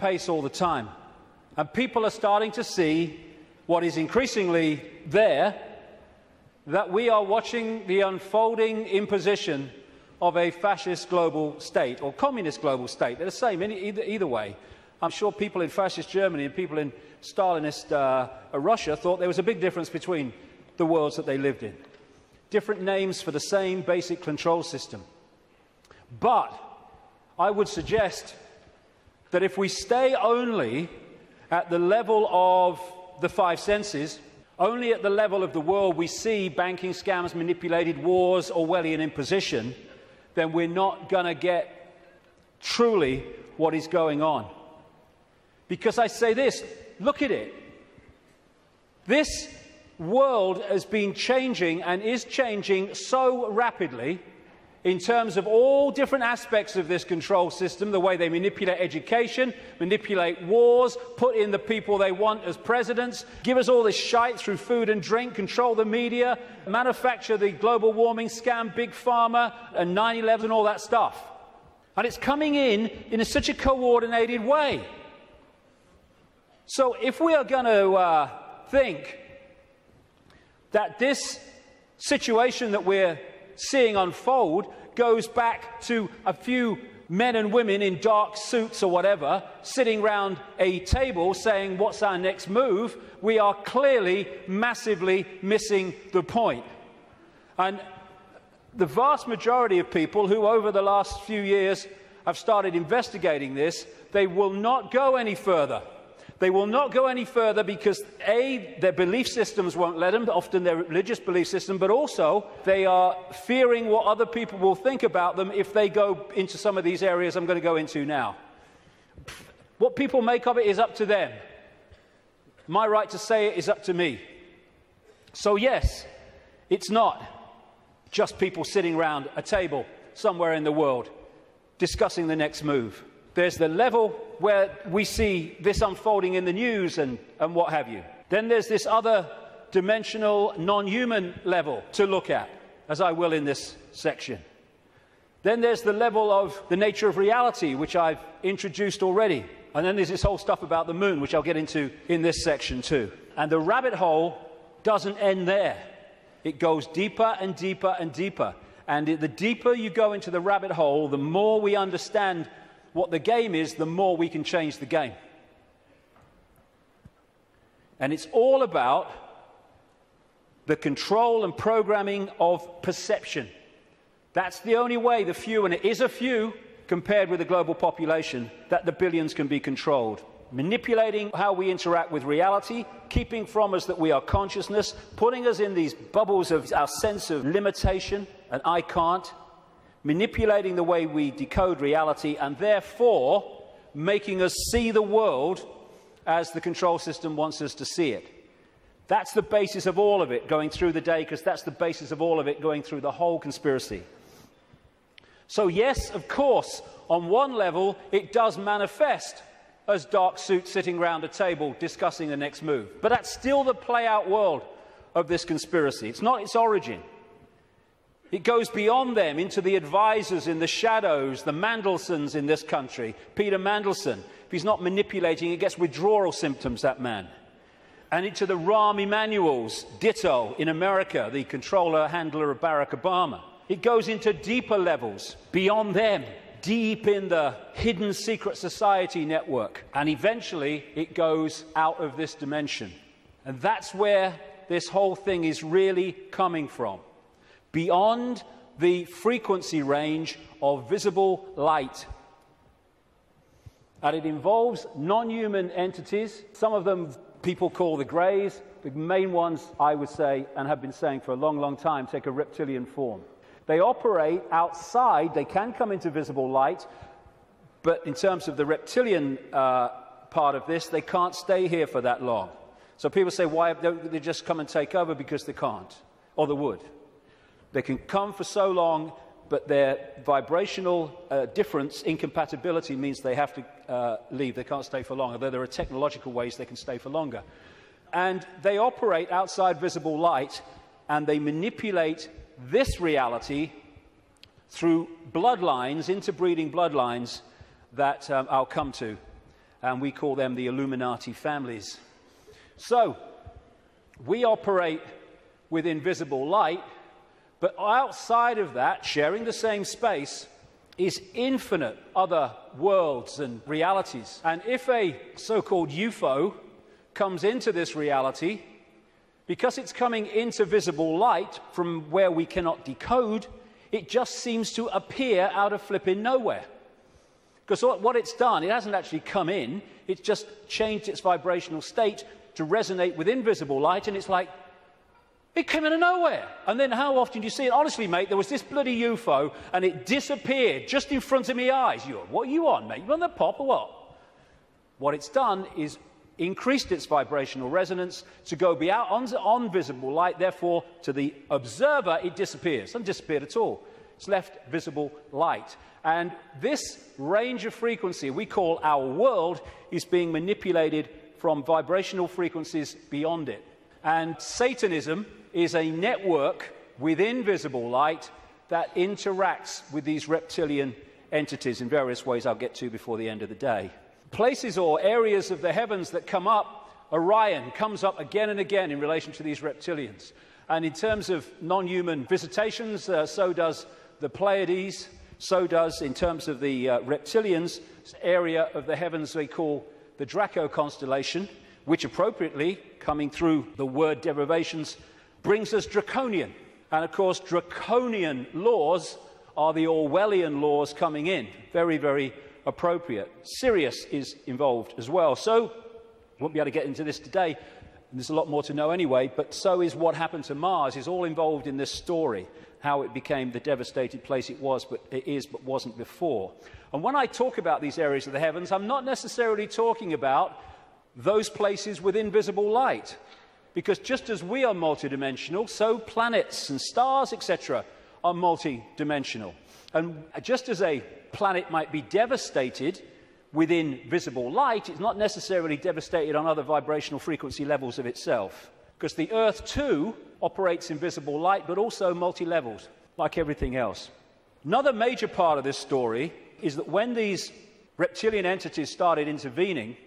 pace all the time. And people are starting to see what is increasingly there, that we are watching the unfolding imposition of a fascist global state or communist global state. They're the same either way. I'm sure people in fascist Germany and people in Stalinist Russia thought there was a big difference between the worlds that they lived in. Different names for the same basic control system. But I would suggest that if we stay only at the level of the five senses, only at the level of the world we see banking scams, manipulated wars, Orwellian imposition, then we're not going to get truly what is going on. Because I say this, look at it. This world has been changing and is changing so rapidly in terms of all different aspects of this control system, the way they manipulate education, manipulate wars, put in the people they want as presidents, give us all this shite through food and drink, control the media, manufacture the global warming scam, big pharma, and 9/11 and all that stuff. And it's coming in such a coordinated way. So if we are going to think that this situation that we're seeing unfold goes back to a few men and women in dark suits or whatever sitting round a table saying, what's our next move? We are clearly massively missing the point. And the vast majority of people who over the last few years have started investigating this, they will not go any further. They will not go any further because, A, their belief systems won't let them, often their religious belief system, but also they are fearing what other people will think about them if they go into some of these areas I'm going to go into now. What people make of it is up to them. My right to say it is up to me. So yes, it's not just people sitting around a table somewhere in the world discussing the next move. There's the level where we see this unfolding in the news and what have you. Then there's this other dimensional, non-human level to look at, as I will in this section. Then there's the level of the nature of reality, which I've introduced already. And then there's this whole stuff about the moon, which I'll get into in this section too. And the rabbit hole doesn't end there. It goes deeper and deeper and deeper. And the deeper you go into the rabbit hole, the more we understand what the game is, the more we can change the game. And it's all about the control and programming of perception. That's the only way the few, and it is a few compared with the global population, that the billions can be controlled. Manipulating how we interact with reality, keeping from us that we are consciousness, putting us in these bubbles of our sense of limitation, and I can't, manipulating the way we decode reality, and therefore making us see the world as the control system wants us to see it. That's the basis of all of it going through the day, because that's the basis of all of it going through the whole conspiracy. So yes, of course, on one level, it does manifest as dark suits sitting around a table discussing the next move. But that's still the play-out world of this conspiracy. It's not its origin. It goes beyond them into the advisors in the shadows, the Mandelsons in this country. Peter Mandelson, if he's not manipulating, he gets withdrawal symptoms, that man. And into the Rahm Emanuels, ditto, in America, the controller, handler of Barack Obama. It goes into deeper levels, beyond them, deep in the hidden secret society network. And eventually, it goes out of this dimension. And that's where this whole thing is really coming from. Beyond the frequency range of visible light. And it involves non-human entities. Some of them people call the greys. The main ones, I would say, and have been saying for a long, long time, take a reptilian form. They operate outside. They can come into visible light. But in terms of the reptilian part of this, they can't stay here for that long. So people say, why don't they just come and take over? Because they can't, or they would. They can come for so long, but their vibrational difference, incompatibility, means they have to leave. They can't stay for long, although there are technological ways they can stay for longer. And they operate outside visible light, and they manipulate this reality through bloodlines, interbreeding bloodlines, that I'll come to. and we call them the Illuminati families. So, we operate with invisible light, but outside of that, sharing the same space, is infinite other worlds and realities. And if a so-called UFO comes into this reality, because it's coming into visible light from where we cannot decode, it just seems to appear out of flipping nowhere. Because what it's done, it hasn't actually come in, it's just changed its vibrational state to resonate with invisible light, and it's like, it came out of nowhere. And then how often do you see it? Honestly, mate, there was this bloody UFO, and it disappeared just in front of my eyes. What are you on, mate? You on the pop or what? What it's done is increased its vibrational resonance to go beyond on visible light. Therefore, to the observer, it disappears. It hasn't disappeared at all. It's left visible light. And this range of frequency we call our world is being manipulated from vibrational frequencies beyond it. And Satanism is a network within visible light that interacts with these reptilian entities in various ways I'll get to before the end of the day. Places or areas of the heavens that come up, Orion comes up again and again in relation to these reptilians. And in terms of non-human visitations, so does the Pleiades, so does, in terms of the reptilians, area of the heavens they call the Draco constellation, which appropriately, coming through the word derivations, brings us draconian. And of course, draconian laws are the Orwellian laws coming in. Very, very appropriate. Sirius is involved as well. So, won't be able to get into this today, and there's a lot more to know anyway, but so is what happened to Mars, is all involved in this story, how it became the devastated place it was, but it is, but wasn't before. And when I talk about these areas of the heavens, I'm not necessarily talking about those places with invisible light. Because just as we are multidimensional, so planets and stars, etc., are multidimensional. And just as a planet might be devastated within visible light, it's not necessarily devastated on other vibrational frequency levels of itself. Because the Earth, too, operates in visible light, but also multi-levels, like everything else. Another major part of this story is that when these reptilian entities started intervening,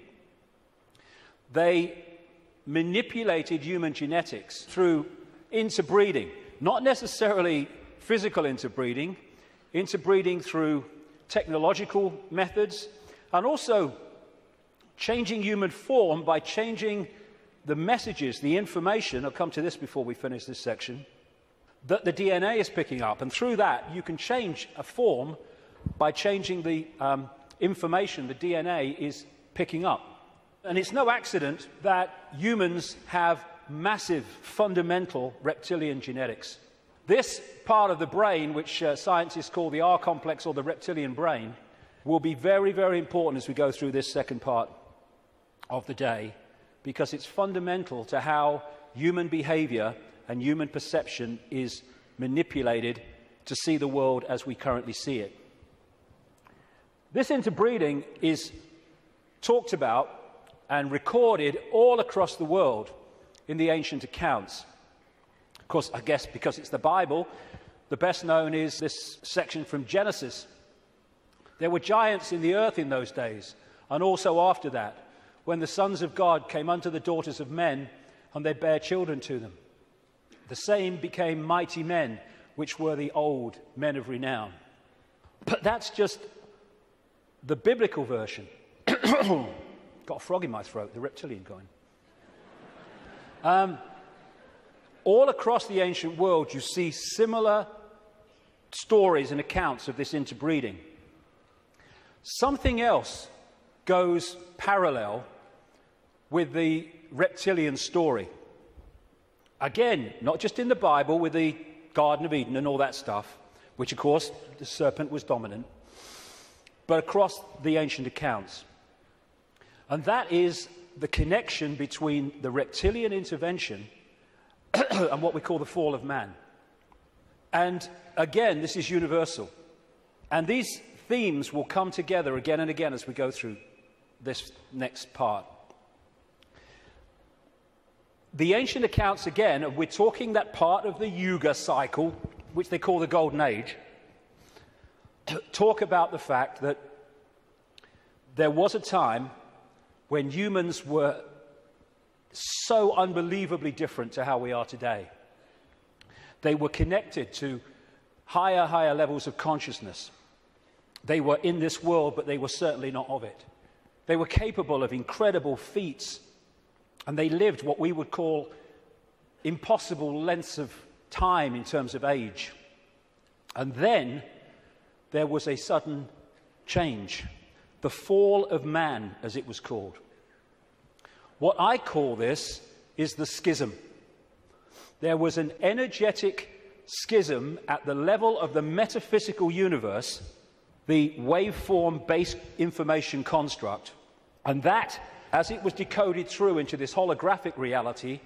they manipulated human genetics through interbreeding. Not necessarily physical interbreeding, interbreeding through technological methods, and also changing human form by changing the messages, the information, I'll come to this before we finish this section, that the DNA is picking up. And through that, you can change a form by changing the information the DNA is picking up. And it's no accident that humans have massive, fundamental reptilian genetics. This part of the brain, which scientists call the R complex or the reptilian brain, will be very, very important as we go through this second part of the day, because it's fundamental to how human behavior and human perception is manipulated to see the world as we currently see it. This interbreeding is talked about and recorded all across the world in the ancient accounts. Of course, I guess because it's the Bible, the best known is this section from Genesis. There were giants in the earth in those days, and also after that, when the sons of God came unto the daughters of men, and they bare children to them. The same became mighty men, which were the old men of renown. But that's just the biblical version. Got a frog in my throat, the reptilian going. All across the ancient world, you see similar stories and accounts of this interbreeding. Something else goes parallel with the reptilian story. Again, not just in the Bible with the Garden of Eden and all that stuff, which of course the serpent was dominant, but across the ancient accounts. And that is the connection between the reptilian intervention and what we call the fall of man. And again, this is universal. And these themes will come together again and again as we go through this next part. The ancient accounts, again, we're talking that part of the Yuga cycle, which they call the Golden Age, talk about the fact that there was a time when humans were so unbelievably different to how we are today. They were connected to higher levels of consciousness. They were in this world, but they were certainly not of it. They were capable of incredible feats, and they lived what we would call impossible lengths of time in terms of age. And then there was a sudden change, the fall of man, as it was called. What I call this is the schism. There was an energetic schism at the level of the metaphysical universe, the waveform-based information construct, and that, as it was decoded through into this holographic reality,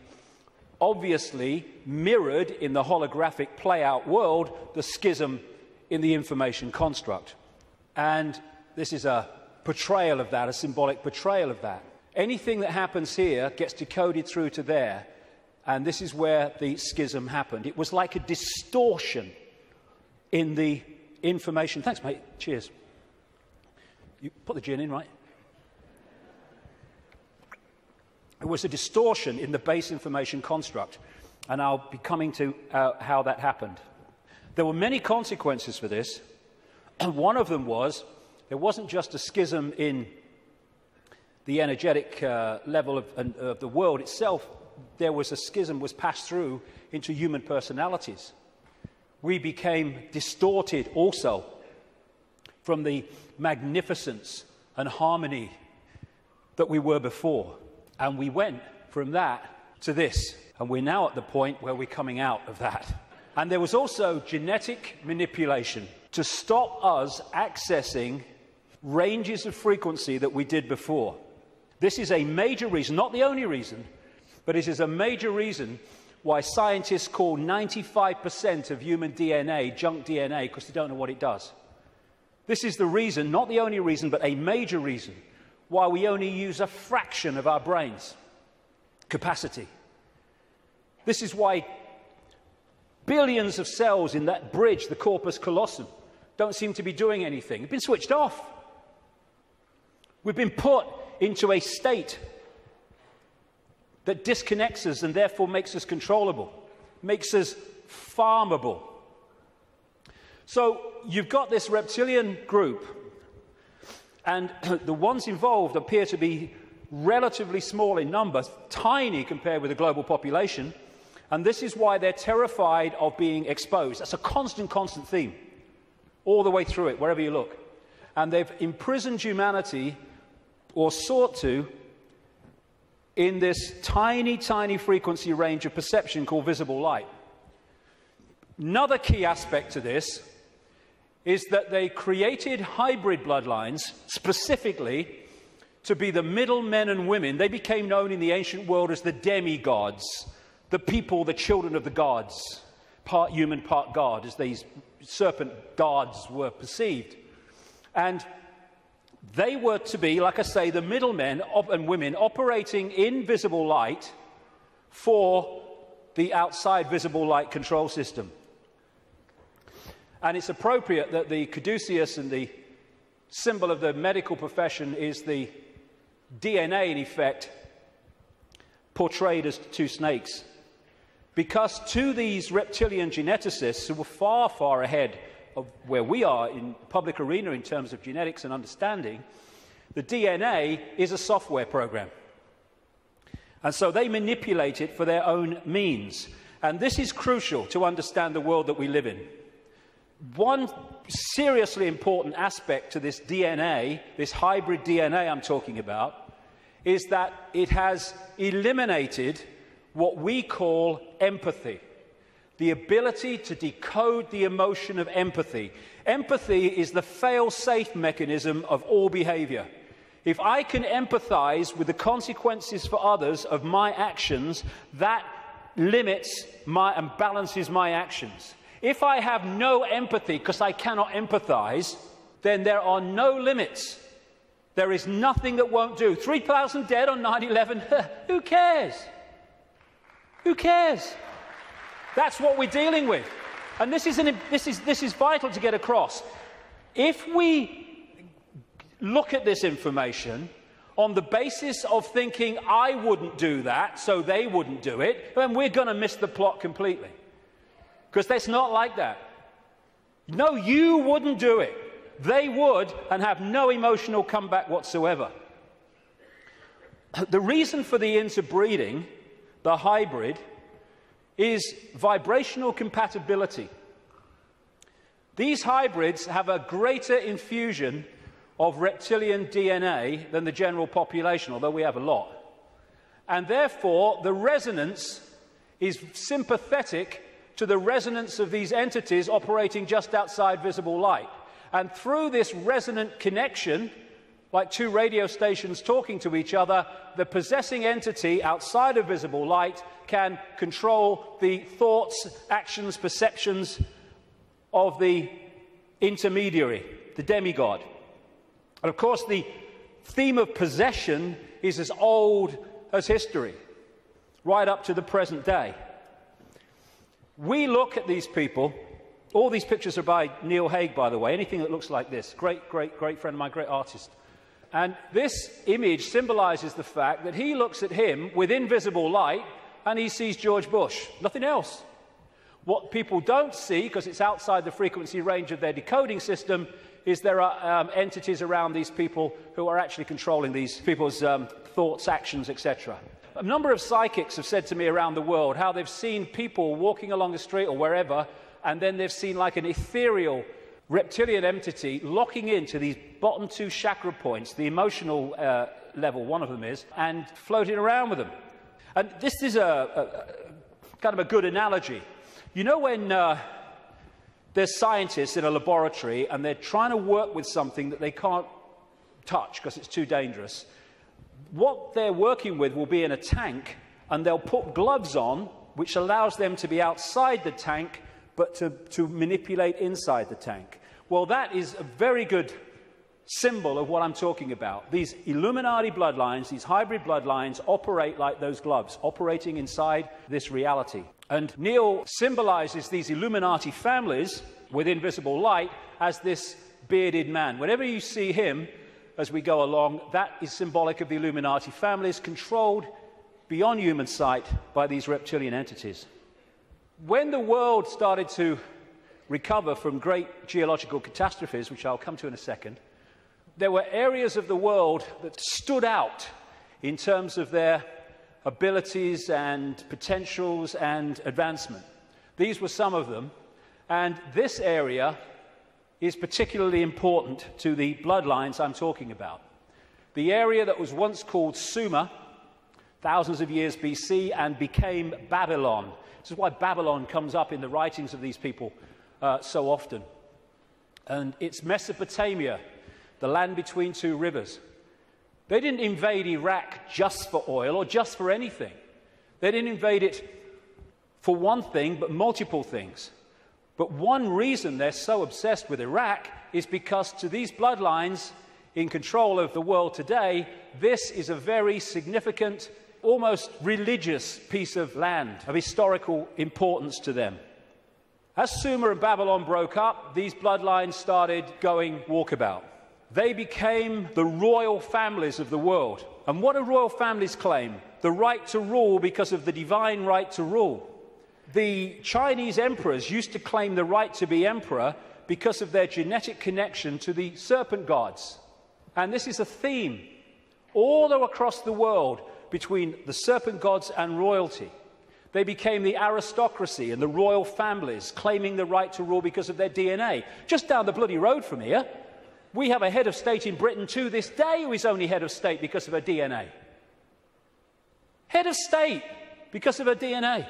obviously mirrored in the holographic play-out world the schism in the information construct. And this is a portrayal of that, a symbolic portrayal of that. Anything that happens here gets decoded through to there, and this is where the schism happened. It was like a distortion in the information. Thanks, mate. Cheers. You put the gin in, right? It was a distortion in the base information construct, and I'll be coming to how that happened. There were many consequences for this, and one of them was there wasn't just a schism in the energetic level of the world itself. There was a schism was passed through into human personalities. We became distorted also from the magnificence and harmony that we were before. And we went from that to this. And we're now at the point where we're coming out of that. And there was also genetic manipulation to stop us accessing ranges of frequency that we did before. This is a major reason, not the only reason, but it is a major reason why scientists call 95% of human DNA junk DNA, because they don't know what it does. This is the reason, not the only reason, but a major reason why we only use a fraction of our brain's capacity. This is why billions of cells in that bridge, the corpus callosum, don't seem to be doing anything. They've been switched off. We've been put into a state that disconnects us and therefore makes us controllable, makes us farmable. So you've got this reptilian group, and the ones involved appear to be relatively small in number, tiny compared with the global population, and this is why they're terrified of being exposed. That's a constant theme all the way through it, wherever you look. And they've imprisoned humanity, or sought to, in this tiny frequency range of perception called visible light. Another key aspect to this is that they created hybrid bloodlines specifically to be the middle men and women. They became known in the ancient world as the demigods, the people, the children of the gods, part human, part god, as these serpent gods were perceived. And they were to be, like I say, the middlemen and women operating in visible light for the outside visible light control system. And it's appropriate that the caduceus and the symbol of the medical profession is the DNA, in effect, portrayed as two snakes. Because to these reptilian geneticists, who were far ahead of where we are in the public arena in terms of genetics and understanding, the DNA is a software program. And so they manipulate it for their own means. And this is crucial to understand the world that we live in. One seriously important aspect to this DNA, this hybrid DNA I'm talking about, is that it has eliminated what we call empathy. The ability to decode the emotion of empathy. Empathy is the fail-safe mechanism of all behavior. If I can empathize with the consequences for others of my actions, that limits and balances my actions. If I have no empathy because I cannot empathize, then there are no limits. There is nothing that won't do. 3,000 dead on 9/11, who cares? Who cares? That's what we're dealing with. And this is vital to get across. If we look at this information on the basis of thinking I wouldn't do that, so they wouldn't do it, then we're going to miss the plot completely. Because that's not like that. No, you wouldn't do it. They would, and have no emotional comeback whatsoever. The reason for the interbreeding, the hybrid, is vibrational compatibility. These hybrids have a greater infusion of reptilian DNA than the general population, although we have a lot. And therefore, the resonance is sympathetic to the resonance of these entities operating just outside visible light. And through this resonant connection, like two radio stations talking to each other, the possessing entity outside of visible light can control the thoughts, actions, perceptions of the intermediary, the demigod. And of course, the theme of possession is as old as history, right up to the present day. We look at these people. All these pictures are by Neil Haig, by the way. Anything that looks like this. Great friend of mine, great artist. And this image symbolizes the fact that he looks at him with invisible light and he sees George Bush. Nothing else. What people don't see, because it's outside the frequency range of their decoding system, is there are entities around these people who are actually controlling these people's thoughts, actions, etc. A number of psychics have said to me around the world how they've seen people walking along the street or wherever, and then they've seen like an ethereal reptilian entity locking into these bottom two chakra points, the emotional level, one of them is, and floating around with them. And this is a kind of a good analogy. You know when there's scientists in a laboratory and they're trying to work with something that they can't touch because it's too dangerous, what they're working with will be in a tank, and they'll put gloves on, which allows them to be outside the tank, but to manipulate inside the tank. Well, that is a very good symbol of what I'm talking about. These Illuminati bloodlines, these hybrid bloodlines, operate like those gloves, operating inside this reality. And Neil symbolizes these Illuminati families with invisible light as this bearded man. Whenever you see him as we go along, that is symbolic of the Illuminati families controlled beyond human sight by these reptilian entities. When the world started to recover from great geological catastrophes, which I'll come to in a second, there were areas of the world that stood out in terms of their abilities and potentials and advancement. These were some of them, and this area is particularly important to the bloodlines I'm talking about. The area that was once called Sumer, thousands of years BC, and became Babylon. This is why Babylon comes up in the writings of these people so often. And it's Mesopotamia, the land between two rivers. They didn't invade Iraq just for oil or just for anything. They didn't invade it for one thing, but multiple things. But one reason they're so obsessed with Iraq is because to these bloodlines in control of the world today, this is a very significant, almost religious piece of land, of historical importance to them. As Sumer and Babylon broke up, these bloodlines started going walkabout. They became the royal families of the world. And what do royal families claim? The right to rule because of the divine right to rule. The Chinese emperors used to claim the right to be emperor because of their genetic connection to the serpent gods. And this is a theme all across the world between the serpent gods and royalty. They became the aristocracy and the royal families, claiming the right to rule because of their DNA. Just down the bloody road from here, we have a head of state in Britain to this day who is only head of state because of her DNA. Head of state because of her DNA.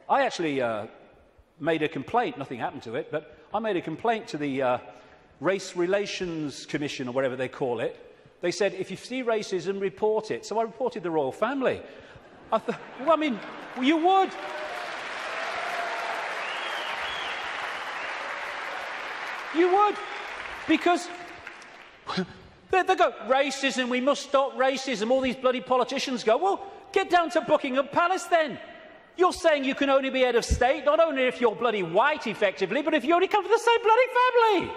I actually made a complaint, nothing happened to it, but I made a complaint to the Race Relations Commission, or whatever they call it. They said, if you see racism, report it. So I reported the royal family. I thought, well, I mean, you would. You would. Because they go, racism, we must stop racism. All these bloody politicians go, well, get down to Buckingham Palace then. You're saying you can only be head of state, not only if you're bloody white, effectively, but if you only come from the same bloody family.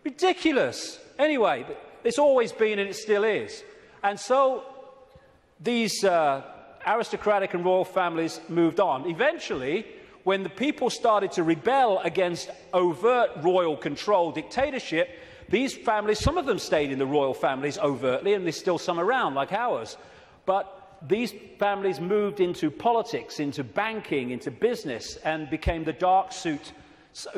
Ridiculous. Anyway, it's always been and it still is. And so these aristocratic and royal families moved on. Eventually, when the people started to rebel against overt royal control dictatorship, these families, some of them stayed in the royal families overtly, and there's still some around, like ours. But these families moved into politics, into banking, into business, and became the dark suit,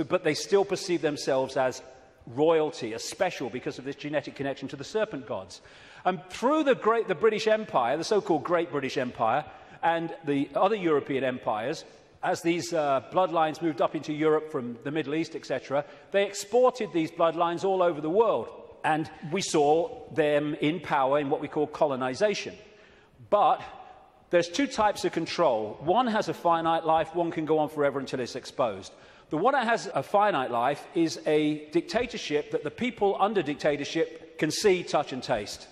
but they still perceived themselves as royalty, as special, because of this genetic connection to the serpent gods. And through the British Empire, the so-called Great British Empire, and the other European empires, as these bloodlines moved up into Europe from the Middle East, etc., they exported these bloodlines all over the world. And we saw them in power in what we call colonization. But there's two types of control. One has a finite life, one can go on forever until it's exposed. The one that has a finite life is a dictatorship that the people under dictatorship can see, touch and taste.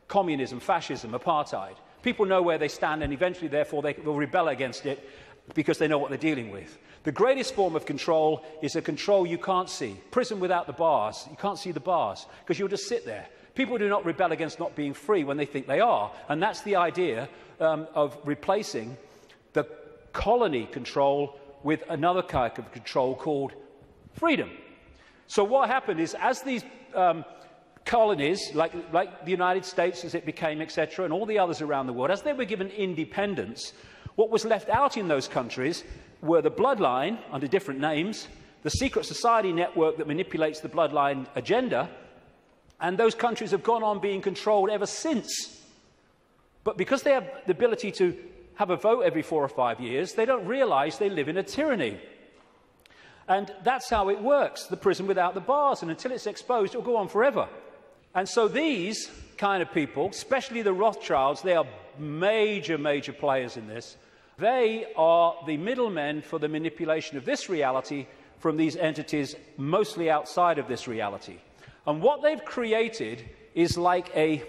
Communism, fascism, apartheid. People know where they stand, and eventually, therefore, they will rebel against it because they know what they're dealing with. The greatest form of control is a control you can't see. Prison without the bars. You can't see the bars because you'll just sit there. People do not rebel against not being free when they think they are. And that's the idea of replacing the colony control with another kind of control called freedom. So what happened is, as these colonies, like the United States as it became, etc., and all the others around the world, as they were given independence, what was left out in those countries were the bloodline, under different names, the secret society network that manipulates the bloodline agenda, and those countries have gone on being controlled ever since. But because they have the ability to have a vote every 4 or 5 years, they don't realize they live in a tyranny. And that's how it works, the prison without the bars, and until it's exposed, it'll go on forever. And so these kind of people, especially the Rothschilds, they are major, major players in this. They are the middlemen for the manipulation of this reality from these entities mostly outside of this reality. And what they've created is like a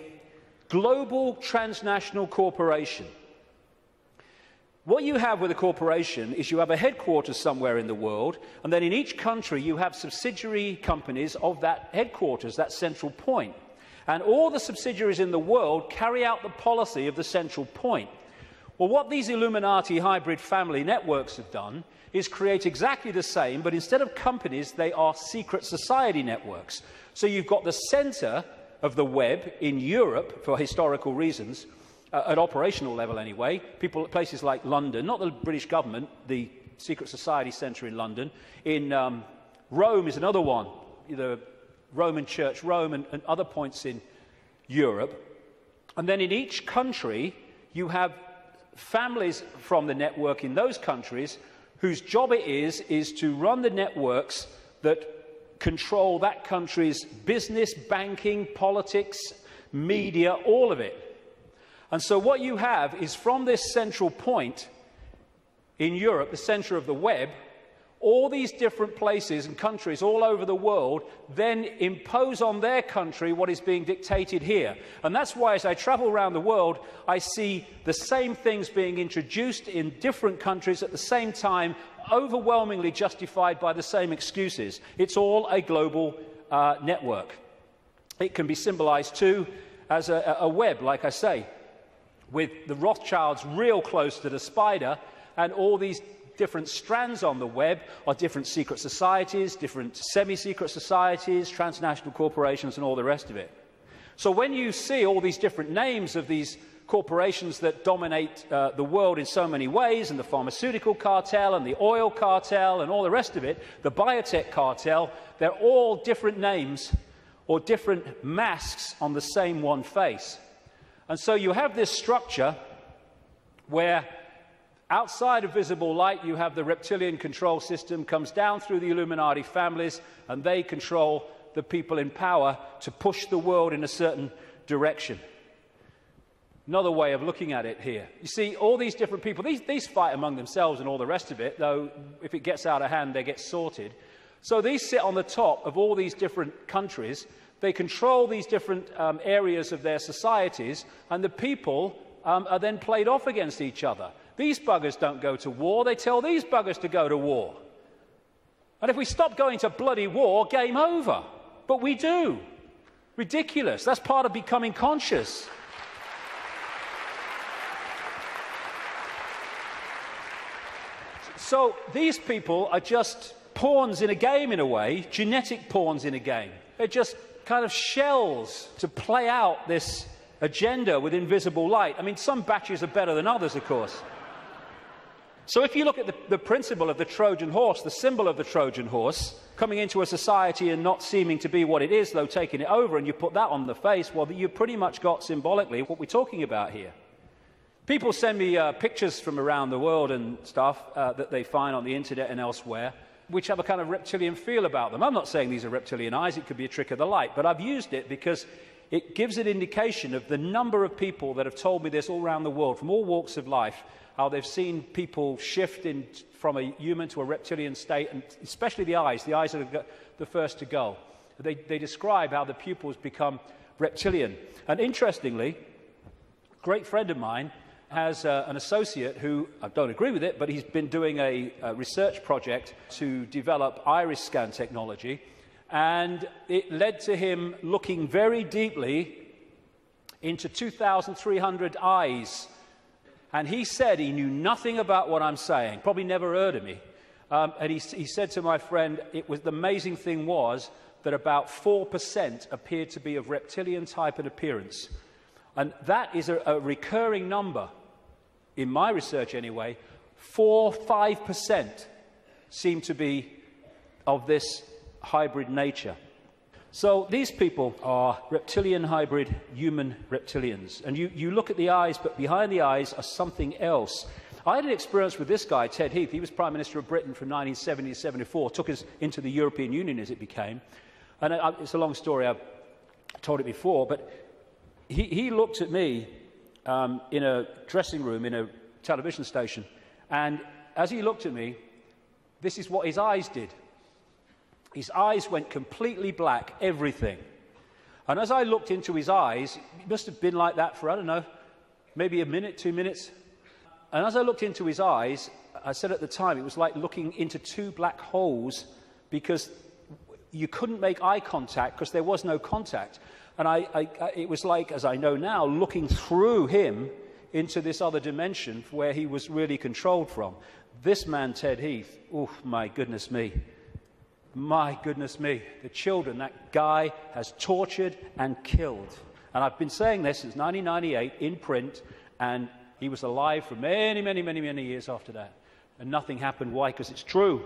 global transnational corporation. What you have with a corporation is you have a headquarters somewhere in the world, and then in each country you have subsidiary companies of that headquarters, that central point. And all the subsidiaries in the world carry out the policy of the central point. Well, what these Illuminati hybrid family networks have done is create exactly the same, but instead of companies, they are secret society networks. So you've got the center of the web in Europe, for historical reasons, at operational level anyway, places like London, not the British government, the secret society centre in London. In Rome is another one, the Roman Church, Rome, and other points in Europe. And then in each country, you have families from the network in those countries whose job it is to run the networks that control that country's business, banking, politics, media, all of it. And so what you have is, from this central point in Europe, the center of the web, all these different places and countries all over the world then impose on their country what is being dictated here. And that's why, as I travel around the world, I see the same things being introduced in different countries at the same time, overwhelmingly justified by the same excuses. It's all a global network. It can be symbolized too as a web, like I say, with the Rothschilds real close to the spider, and all these different strands on the web are different secret societies, different semi-secret societies, transnational corporations, and all the rest of it. So when you see all these different names of these corporations that dominate the world in so many ways, and the pharmaceutical cartel, and the oil cartel, and all the rest of it, the biotech cartel, they're all different names or different masks on the same one face. And so you have this structure where outside of visible light, you have the reptilian control system, comes down through the Illuminati families, and they control the people in power to push the world in a certain direction. Another way of looking at it here. You see, all these different people, these fight among themselves and all the rest of it, though if it gets out of hand, they get sorted. So these sit on the top of all these different countries. They control these different areas of their societies, and the people are then played off against each other. These buggers don't go to war, they tell these buggers to go to war. And if we stop going to bloody war, game over. But we do. Ridiculous. That's part of becoming conscious. So these people are just pawns in a game, in a way, genetic pawns in a game. They're just kind of shells to play out this agenda with invisible light. I mean, some batches are better than others, of course. So if you look at the principle of the Trojan horse, the symbol of the Trojan horse, coming into a society and not seeming to be what it is, though taking it over, and you put that on the face, well, you've pretty much got symbolically what we're talking about here. People send me pictures from around the world and stuff that they find on the internet and elsewhere, which have a kind of reptilian feel about them. I'm not saying these are reptilian eyes, it could be a trick of the light, but I've used it because it gives an indication of the number of people that have told me this all around the world, from all walks of life, how they've seen people shift from a human to a reptilian state, and especially the eyes are the first to go. They describe how the pupils become reptilian. And interestingly, a great friend of mine has an associate who, I don't agree with it, but he's been doing a research project to develop iris scan technology, and it led to him looking very deeply into 2,300 eyes. And he said he knew nothing about what I'm saying, probably never heard of me. And he said to my friend, the amazing thing was that about 4% appeared to be of reptilian type and appearance. And that is a recurring number. In my research anyway, 4–5% seem to be of this hybrid nature. So these people are reptilian hybrid human reptilians. And you look at the eyes, but behind the eyes are something else. I had an experience with this guy, Ted Heath. He was Prime Minister of Britain from 1970 to 74, took us into the European Union as it became. And it's a long story, I've told it before, but he looked at me in a dressing room in a television station, and as he looked at me, this is what his eyes did. His eyes went completely black, everything. And as I looked into his eyes, it must have been like that for, I don't know, maybe a minute, 2 minutes. And as I looked into his eyes, I said at the time, it was like looking into two black holes, because you couldn't make eye contact because there was no contact. And it was like, as I know now, looking through him into this other dimension where he was really controlled from. This man, Ted Heath, oh, my goodness me. My goodness me. The children that guy has tortured and killed. And I've been saying this since 1998 in print, and he was alive for many, many, many, many years after that. And nothing happened. Why? Because it's true.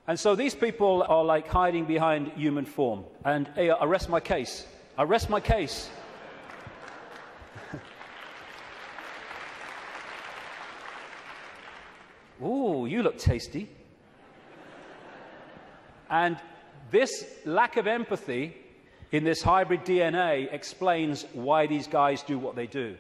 And so these people are like hiding behind human form. And hey, I rest my case. I rest my case. Ooh, you look tasty. And this lack of empathy in this hybrid DNA explains why these guys do what they do.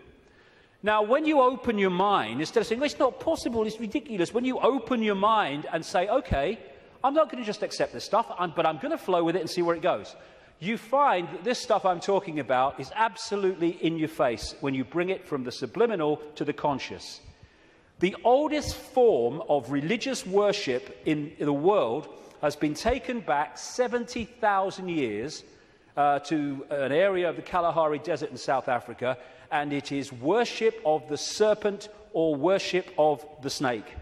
Now, when you open your mind, instead of saying, well, it's not possible, it's ridiculous, when you open your mind and say, okay, I'm not going to just accept this stuff, but I'm going to flow with it and see where it goes, you find that this stuff I'm talking about is absolutely in your face when you bring it from the subliminal to the conscious. The oldest form of religious worship in the world has been taken back 70,000 years to an area of the Kalahari Desert in South Africa, and it is worship of the serpent or worship of the snake.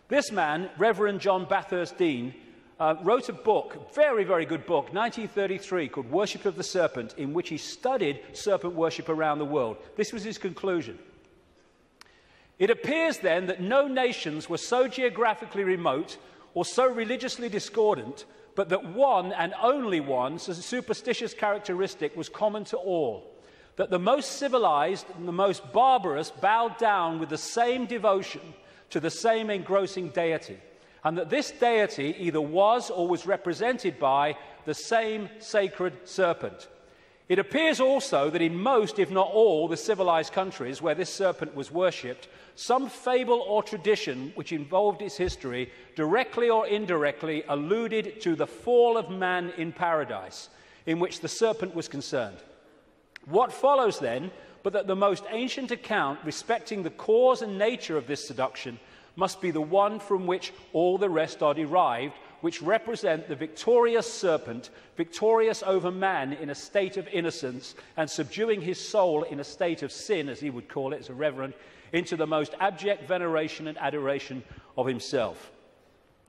This man, Reverend John Bathurst Dean, wrote a book, very, very good book, 1933, called Worship of the Serpent, in which he studied serpent worship around the world. This was his conclusion. It appears then that no nations were so geographically remote or so religiously discordant, but that one and only one superstitious characteristic was common to all, that the most civilized and the most barbarous bowed down with the same devotion to the same engrossing deity, and that this deity either was or was represented by the same sacred serpent. It appears also that in most, if not all, the civilized countries where this serpent was worshipped, some fable or tradition which involved its history, directly or indirectly, alluded to the fall of man in paradise, in which the serpent was concerned. What follows then, but that the most ancient account respecting the cause and nature of this seduction must be the one from which all the rest are derived, which represent the victorious serpent, victorious over man in a state of innocence and subduing his soul in a state of sin, as he would call it, as a reverend, into the most abject veneration and adoration of himself.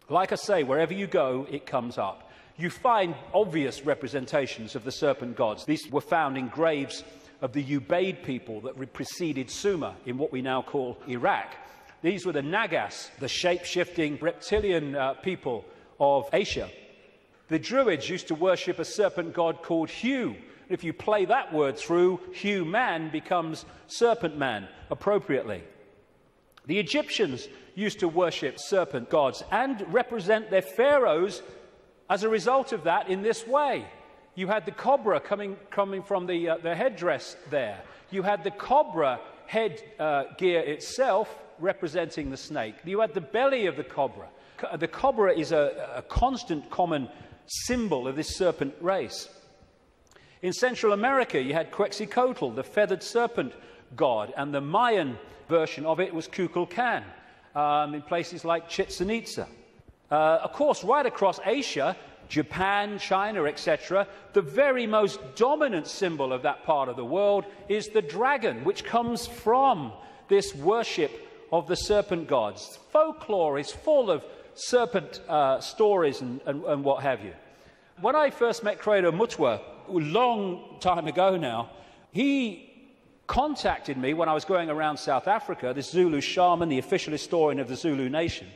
Like I say, wherever you go, it comes up. You find obvious representations of the serpent gods. These were found in graves of the Ubaid people that preceded Sumer in what we now call Iraq. These were the Nagas, the shape-shifting reptilian people of Asia. The Druids used to worship a serpent god called Hu. If you play that word through, Hu-man becomes serpent man, appropriately. The Egyptians used to worship serpent gods and represent their pharaohs as a result of that in this way. You had the cobra coming from the headdress there. You had the cobra head gear itself representing the snake. You had the belly of the cobra. The cobra is a constant common symbol of this serpent race. In Central America, you had Quetzalcoatl, the feathered serpent god, and the Mayan version of it was Kukulkan in places like Chichen Itza. Of course, right across Asia, Japan, China, etc., the very most dominant symbol of that part of the world is the dragon, which comes from this worship of the serpent gods. Folklore is full of serpent stories and what have you. When I first met Credo Mutwa, a long time ago now, he contacted me when I was going around South Africa, this Zulu shaman, the official historian of the Zulu nation,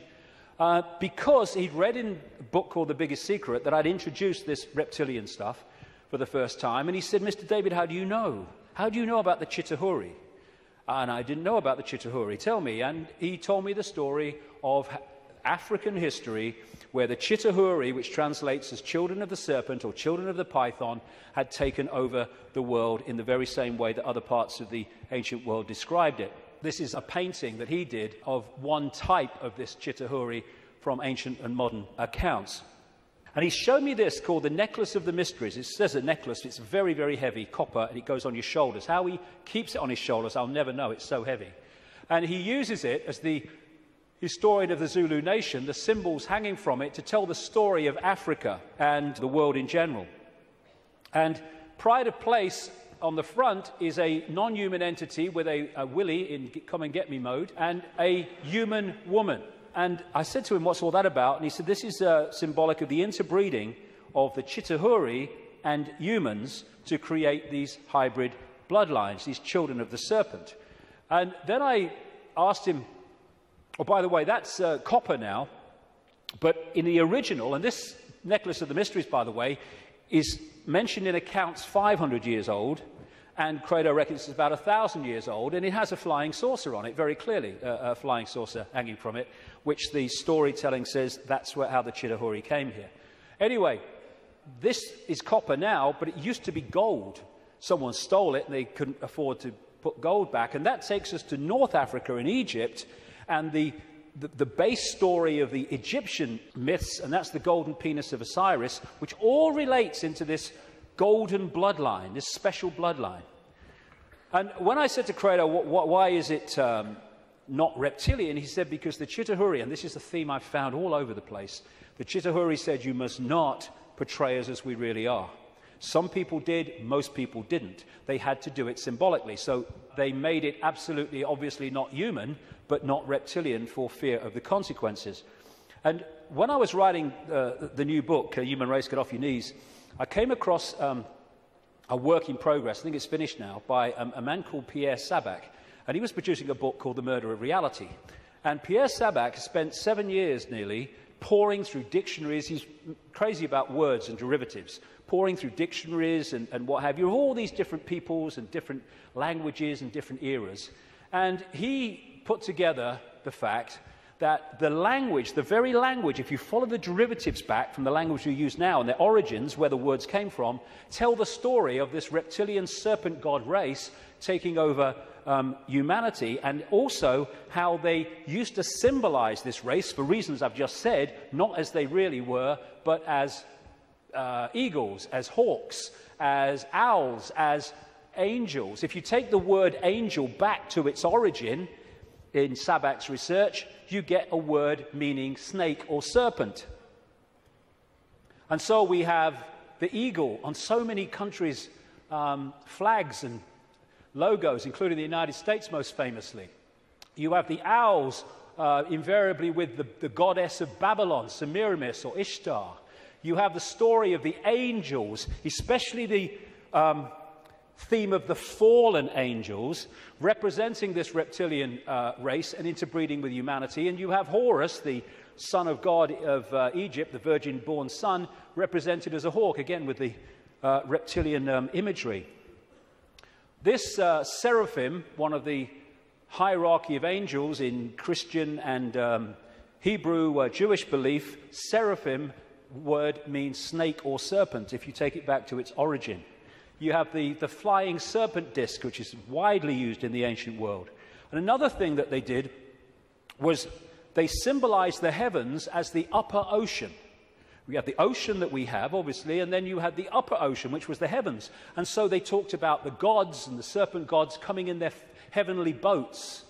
because he'd read in a book called The Biggest Secret that I'd introduced this reptilian stuff for the first time. And he said, Mr. David, how do you know? How do you know about the Chitahuri? And I didn't know about the Chitahuri. Tell me. And he told me the story of African history where the Chitahuri, which translates as children of the serpent or children of the python, had taken over the world in the very same way that other parts of the ancient world described it. This is a painting that he did of one type of this Chitahuri from ancient and modern accounts. And he showed me this called the Necklace of the Mysteries. It says a necklace, it's very, very heavy, copper, and it goes on your shoulders. How he keeps it on his shoulders, I'll never know, it's so heavy. And he uses it as the historian of the Zulu nation, the symbols hanging from it, to tell the story of Africa and the world in general. And pride of place on the front is a non-human entity with a willy in come and get me mode and a human woman. And I said to him, what's all that about? And he said, this is symbolic of the interbreeding of the Chitahuri and humans to create these hybrid bloodlines, these children of the serpent. And then I asked him, oh, by the way, that's copper now, but in the original, and this Necklace of the Mysteries, by the way, is mentioned in accounts 500 years old, and Credo reckons it's about 1,000 years old, and it has a flying saucer on it, very clearly, a flying saucer hanging from it, which the storytelling says that's how the Chitahuri came here. Anyway, this is copper now, but it used to be gold. Someone stole it, and they couldn't afford to put gold back, and that takes us to North Africa and Egypt, and the base story of the Egyptian myths, and that's the golden penis of Osiris, which all relates into this golden bloodline, this special bloodline. And when I said to Credo, why is it not reptilian, he said, because the Chitahuri, and this is a theme I've found all over the place, the Chitahuri said you must not portray us as we really are. Some people did, most people didn't. They had to do it symbolically, so they made it absolutely, obviously not human, but not reptilian for fear of the consequences. And when I was writing the new book, Human Race, Get Off Your Knees, I came across a work in progress, I think it's finished now, by a man called Pierre Sabac, and he was producing a book called The Murder of Reality. And Pierre Sabac spent 7 years nearly poring through dictionaries. He's crazy about words and derivatives, pouring through dictionaries and what have you, of all these different peoples and different languages and different eras. And he put together the fact that the language, the very language, if you follow the derivatives back from the language we use now and their origins, where the words came from, tell the story of this reptilian serpent god race taking over humanity, and also how they used to symbolize this race for reasons I've just said, not as they really were, but as eagles, as hawks, as owls, as angels. If you take the word angel back to its origin in Sabac's research, you get a word meaning snake or serpent. And so we have the eagle on so many countries' flags and logos, including the United States most famously. You have the owls, invariably with the goddess of Babylon, Semiramis or Ishtar. You have the story of the angels, especially the theme of the fallen angels, representing this reptilian race and interbreeding with humanity. And you have Horus, the son of God of Egypt, the virgin-born son, represented as a hawk, again with the reptilian imagery. This seraphim, one of the hierarchy of angels in Christian and Hebrew Jewish belief, seraphim word means snake or serpent, if you take it back to its origin. You have the flying serpent disc, which is widely used in the ancient world. And another thing that they did was they symbolized the heavens as the upper ocean. We have the ocean that we have, obviously, and then you had the upper ocean, which was the heavens. And so they talked about the gods and the serpent gods coming in their heavenly boats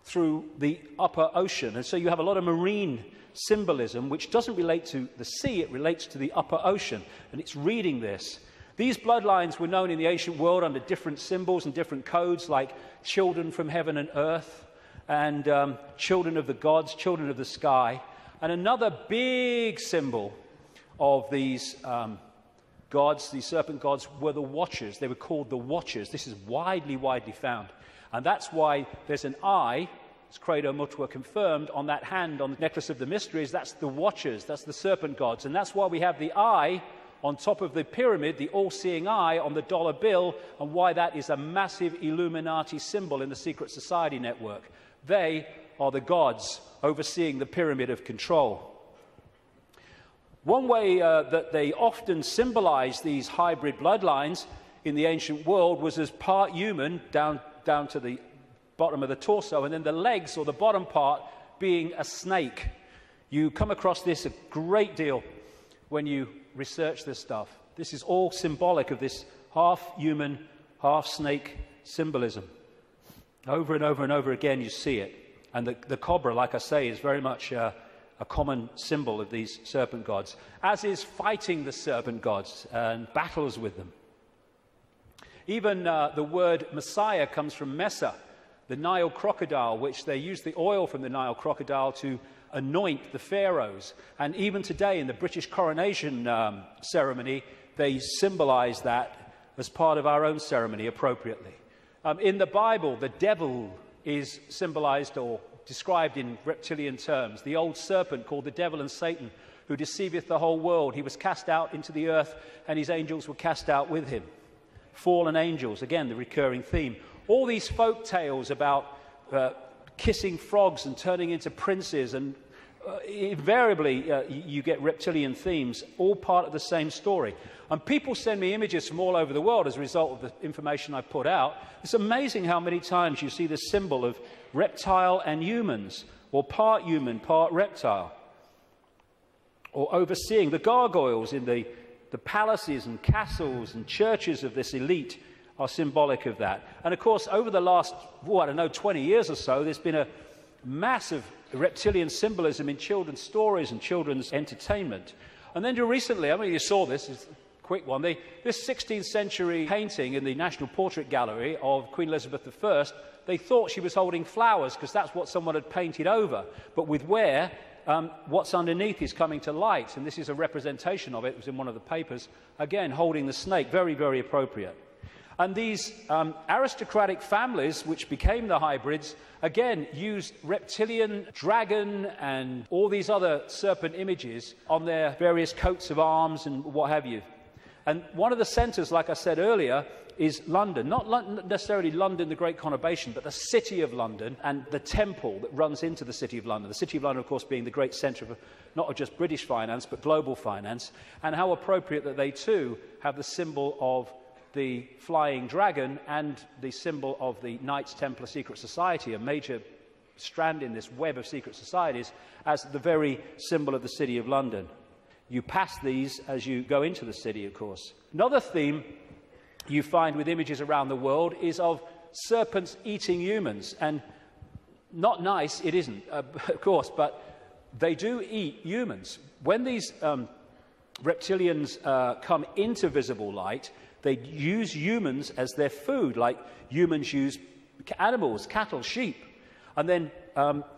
through the upper ocean. And so you have a lot of marine symbolism, which doesn't relate to the sea, it relates to the upper ocean. And it's reading this. These bloodlines were known in the ancient world under different symbols and different codes, like children from heaven and earth, and children of the gods, children of the sky. And another big symbol of these gods, these serpent gods, were the watchers. They were called the watchers. This is widely found. And that's why there's an eye, as Credo Mutua confirmed, on that hand on the necklace of the mysteries. That's the watchers, that's the serpent gods. And that's why we have the eye on top of the pyramid, the all-seeing eye on the dollar bill, and why that is a massive Illuminati symbol in the secret society network. They are the gods overseeing the pyramid of control. One way that they often symbolized these hybrid bloodlines in the ancient world was as part human, down to the bottom of the torso, and then the legs or the bottom part being a snake. You come across this a great deal when you research this stuff. This is all symbolic of this half-human, half-snake symbolism. Over and over and over again you see it. And the cobra, like I say, is very much a common symbol of these serpent gods, as is fighting the serpent gods and battles with them. Even the word Messiah comes from Messa, the Nile crocodile, which they used the oil from the Nile crocodile to anoint the pharaohs. And even today in the British coronation ceremony, they symbolize that as part of our own ceremony appropriately. In the Bible, the devil is symbolized or described in reptilian terms. The old serpent called the devil and Satan, who deceiveth the whole world. He was cast out into the earth, and his angels were cast out with him. Fallen angels, again, the recurring theme. All these folk tales about kissing frogs and turning into princes, and invariably you get reptilian themes, all part of the same story. And people send me images from all over the world as a result of the information I put out. It's amazing how many times you see the symbol of reptile and humans, or part human, part reptile. Or overseeing the gargoyles in the palaces and castles and churches of this elite are symbolic of that. And of course, over the last, 20 years or so, there's been a massive reptilian symbolism in children's stories and children's entertainment. And then recently, you saw this, it's a quick one, this 16th century painting in the National Portrait Gallery of Queen Elizabeth I, they thought she was holding flowers because that's what someone had painted over. But with wear, what's underneath is coming to light, and this is a representation of it. It was in one of the papers, again, holding the snake, very, very appropriate. And these aristocratic families, which became the hybrids, again, used reptilian, dragon, and all these other serpent images on their various coats of arms and what have you. And one of the centres, like I said earlier, is London. Not necessarily London, the Great Conurbation, but the City of London and the temple that runs into the City of London. The City of London, of course, being the great centre of not just British finance, but global finance. And how appropriate that they, too, have the symbol of the flying dragon and the symbol of the Knights Templar Secret Society, a major strand in this web of secret societies, as the very symbol of the City of London. You pass these as you go into the city, of course. Another theme you find with images around the world is of serpents eating humans. And not nice, it isn't, of course, but they do eat humans. When these reptilians come into visible light, they use humans as their food, like humans use animals, cattle, sheep. And then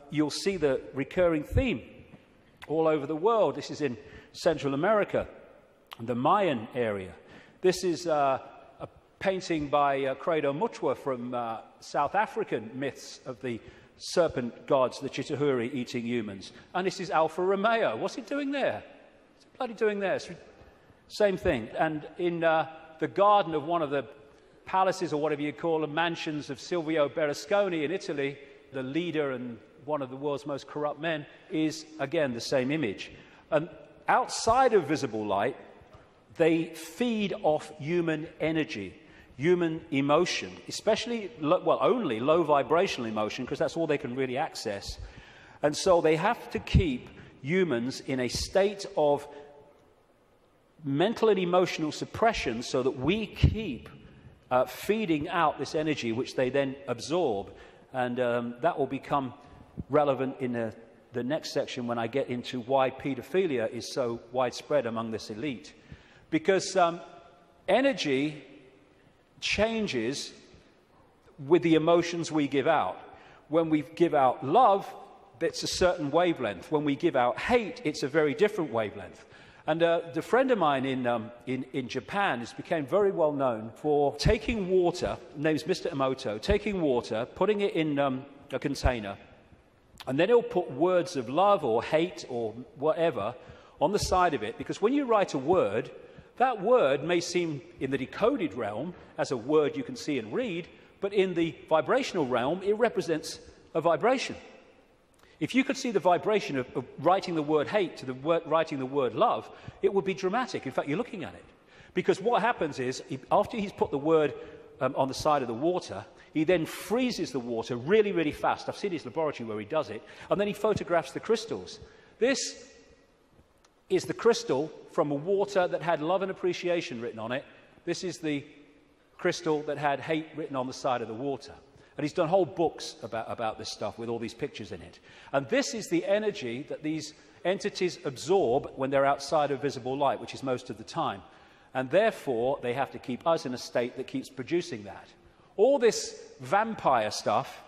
you'll see the recurring theme all over the world. This is in Central America, the Mayan area. This is a painting by Credo Mutwa from South African myths of the serpent gods, the Chitahuri, eating humans. And this is Alfa Romeo. What's it doing there? What's it bloody doing there? Same thing. And in the garden of one of the palaces, or whatever you call them, mansions of Silvio Berlusconi in Italy, the leader and one of the world's most corrupt men, is, again, the same image. And outside of visible light, they feed off human energy, human emotion, especially, well, only low vibrational emotion, because that's all they can really access. And so they have to keep humans in a state of mental and emotional suppression so that we keep feeding out this energy, which they then absorb. And that will become relevant in the next section when I get into why paedophilia is so widespread among this elite. Because energy changes with the emotions we give out. When we give out love, it's a certain wavelength. When we give out hate, it's a very different wavelength. And the friend of mine in Japan has become very well known for taking water, his name's Mr. Emoto, taking water, putting it in a container, and then he'll put words of love or hate or whatever on the side of it, because when you write a word, that word may seem in the decoded realm as a word you can see and read, but in the vibrational realm, it represents a vibration. If you could see the vibration of writing the word hate to writing the word love, it would be dramatic. In fact, you're looking at it. Because what happens is, after he's put the word on the side of the water, he then freezes the water really, really fast. I've seen his laboratory where he does it. And then he photographs the crystals. This is the crystal from a water that had love and appreciation written on it. This is the crystal that had hate written on the side of the water. And he's done whole books about this stuff with all these pictures in it. And this is the energy that these entities absorb when they're outside of visible light, which is most of the time. And therefore, they have to keep us in a state that keeps producing that. All this vampire stuff,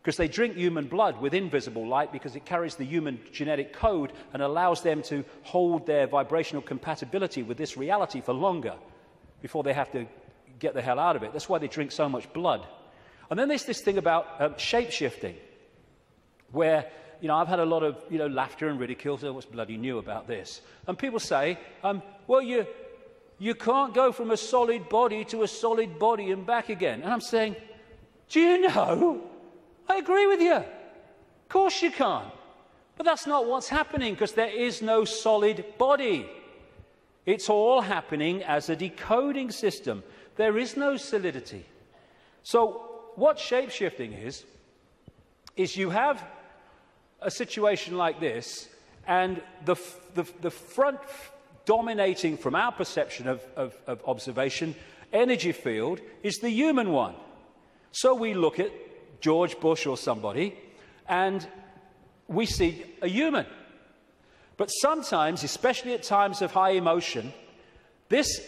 because they drink human blood with invisible light because it carries the human genetic code and allows them to hold their vibrational compatibility with this reality for longer before they have to get the hell out of it. That's why they drink so much blood. And then there's this thing about shape-shifting, where, I've had a lot of, laughter and ridicule. So what's bloody new about this? And people say, well, you can't go from a solid body to a solid body and back again. And I'm saying, do you know? I agree with you. Of course you can't. But that's not what's happening, because there is no solid body. It's all happening as a decoding system. There is no solidity. So what shape-shifting is you have a situation like this, and the front dominating from our perception of observation energy field is the human one. So we look at George Bush or somebody, and we see a human. But sometimes, especially at times of high emotion, this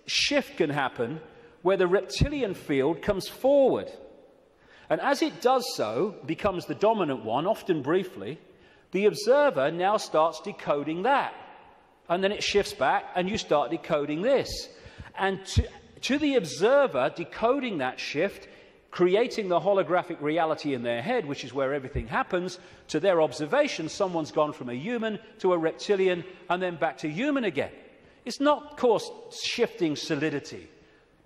shift can happen where the reptilian field comes forward. And as it does so, becomes the dominant one, often briefly, the observer now starts decoding that. And then it shifts back, and you start decoding this. And to the observer, decoding that shift, creating the holographic reality in their head, which is where everything happens, to their observation, someone's gone from a human to a reptilian, and then back to human again. It's not, of course, shifting solidity.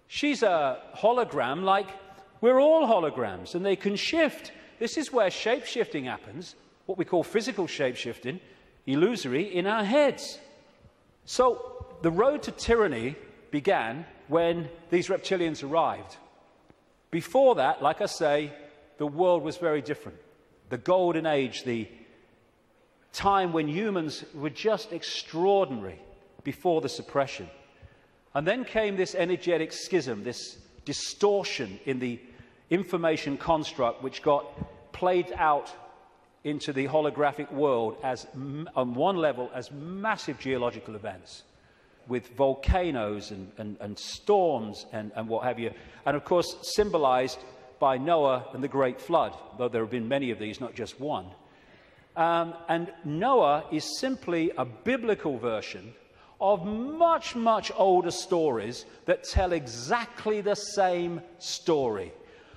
She's a hologram like we're all holograms, and they can shift. This is where shape-shifting happens, what we call physical shape-shifting, illusory, in our heads. So the road to tyranny began when these reptilians arrived. Before that, like I say, the world was very different. The golden age, the time when humans were just extraordinary before the suppression. And then came this energetic schism, this distortion in the information construct, which got played out into the holographic world as, on one level, as massive geological events. with volcanoes and storms and what have you. And of course, symbolized by Noah and the Great Flood, though there have been many of these, not just one. And Noah is simply a biblical version of much, much older stories that tell exactly the same story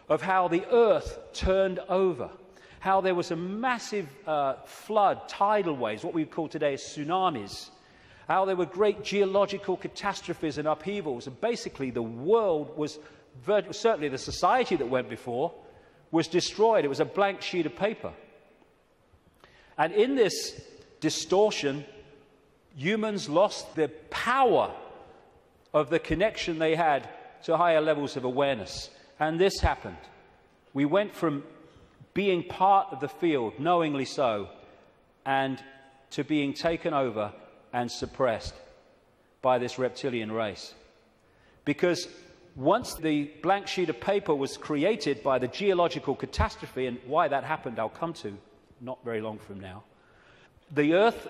of how the earth turned over, how there was a massive flood, tidal waves, what we call today tsunamis, how there were great geological catastrophes and upheavals, and basically the world was, certainly the society that went before, was destroyed. It was a blank sheet of paper. And in this distortion, humans lost the power of the connection they had to higher levels of awareness. And this happened. We went from being part of the field, knowingly so, and to being taken over and suppressed by this reptilian race. Because once the blank sheet of paper was created by the geological catastrophe, and why that happened I'll come to not very long from now, the earth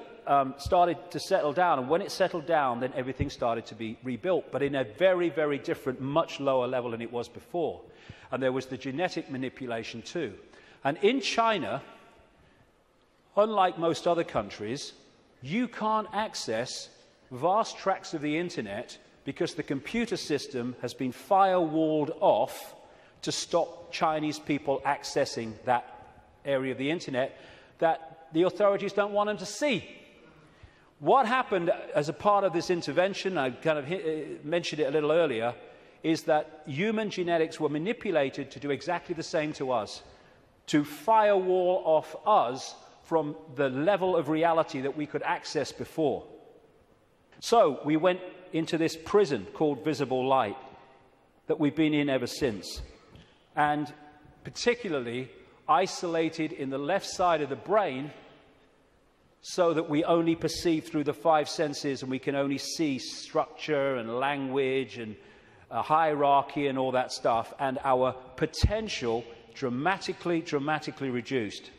started to settle down, and when it settled down, then everything started to be rebuilt, but in a very, very different, much lower level than it was before. And there was the genetic manipulation too. And in China, unlike most other countries, you can't access vast tracts of the internet because the computer system has been firewalled off to stop Chinese people accessing that area of the internet that the authorities don't want them to see. What happened as a part of this intervention, I kind of mentioned it a little earlier, is that human genetics were manipulated to do exactly the same to us, to firewall off us from the level of reality that we could access before. So we went into this prison called visible light that we've been in ever since, and particularly isolated in the left side of the brain so that we only perceive through the five senses, and we can only see structure and language and hierarchy and all that stuff, and our potential dramatically reduced.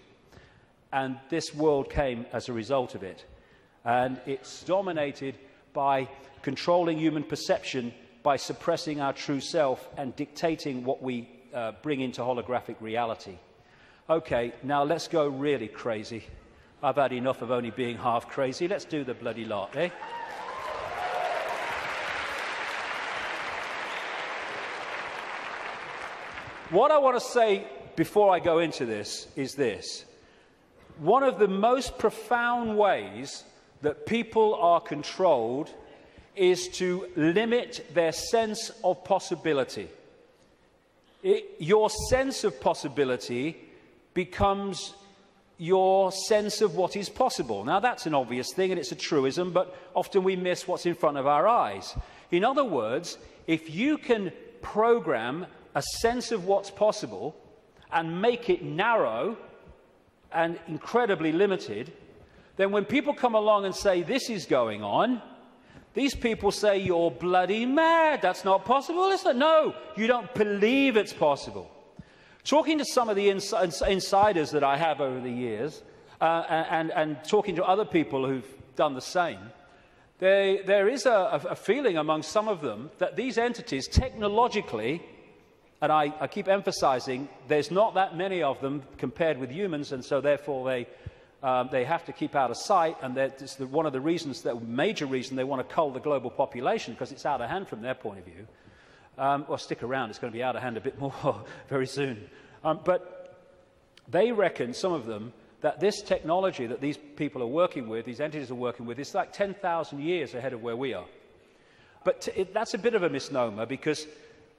And this world came as a result of it. And it's dominated by controlling human perception, by suppressing our true self and dictating what we bring into holographic reality. Okay, now let's go really crazy. I've had enough of only being half crazy. Let's do the bloody lot, eh? What I want to say before I go into this is this. One of the most profound ways that people are controlled is to limit their sense of possibility. Your sense of possibility becomes your sense of what is possible. Now, that's an obvious thing, and it's a truism, but often we miss what's in front of our eyes. In other words, if you can program a sense of what's possible and make it narrow and incredibly limited, then when people come along and say, this is going on, these people say, you're bloody mad, that's not possible. Listen, no, you don't believe it's possible. Talking to some of the insiders that I have over the years, and talking to other people who've done the same, there is a feeling among some of them that these entities technologically, and I keep emphasizing, there's not that many of them compared with humans, and so therefore they have to keep out of sight, and that's one of the reasons, the major reason they want to cull the global population, because it's out of hand from their point of view. Well, stick around, it's going to be out of hand a bit more very soon. But they reckon, some of them, that this technology that these people are working with, these entities are working with, is like 10,000 years ahead of where we are. But that's a bit of a misnomer, because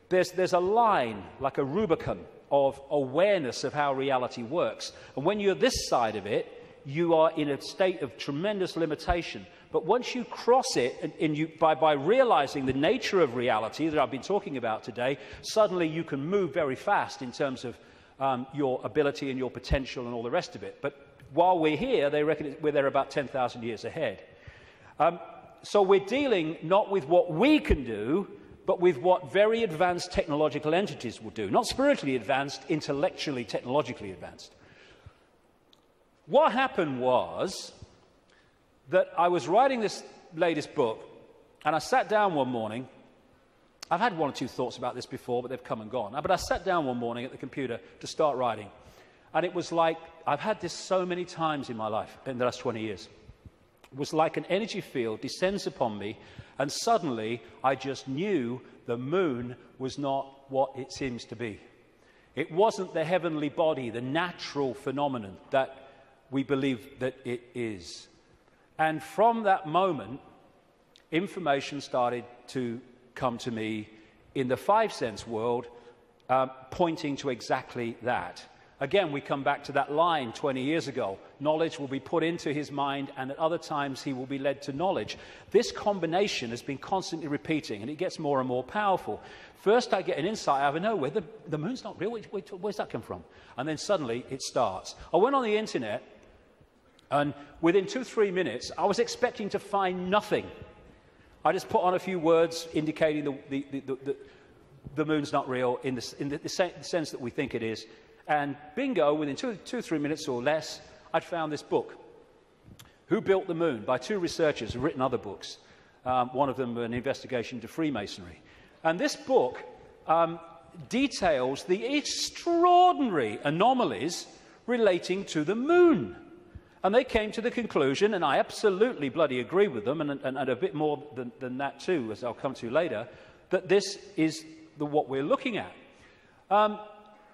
there's a line, like a Rubicon, of awareness of how reality works. And when you're this side of it, you are in a state of tremendous limitation. But once you cross it, and by realizing the nature of reality that I've been talking about today, suddenly you can move very fast in terms of your ability and your potential and all the rest of it. But while we're here, they reckon they're about 10,000 years ahead. So we're dealing not with what we can do, but with what very advanced technological entities will do. Not spiritually advanced, intellectually, technologically advanced. What happened was that I was writing this latest book, And I sat down one morning. I've had one or two thoughts about this before, but they've come and gone. But I sat down one morning at the computer to start writing. And it was like, I've had this so many times in my life, in the last 20 years. It was like an energy field descends upon me, and suddenly I just knew the moon was not what it seems to be. It wasn't the heavenly body, the natural phenomenon that we believe that it is. And from that moment, information started to come to me in the five-sense world, pointing to exactly that. Again, we come back to that line 20 years ago. Knowledge will be put into his mind, and at other times he will be led to knowledge. This combination has been constantly repeating, and it gets more and more powerful. First, I get an insight out of nowhere. The moon's not real. Where's that come from? And then suddenly it starts. I went on the internet, and within 2-3 minutes, I was expecting to find nothing. I just put on a few words indicating the moon's not real in the sense that we think it is. And bingo, within 2-3 minutes or less, I'd found this book, Who Built the Moon, by two researchers who've written other books. One of them an investigation into Freemasonry. And this book details the extraordinary anomalies relating to the moon. And they came to the conclusion, and I absolutely bloody agree with them, and a bit more than that too, as I'll come to later, that this is what we're looking at.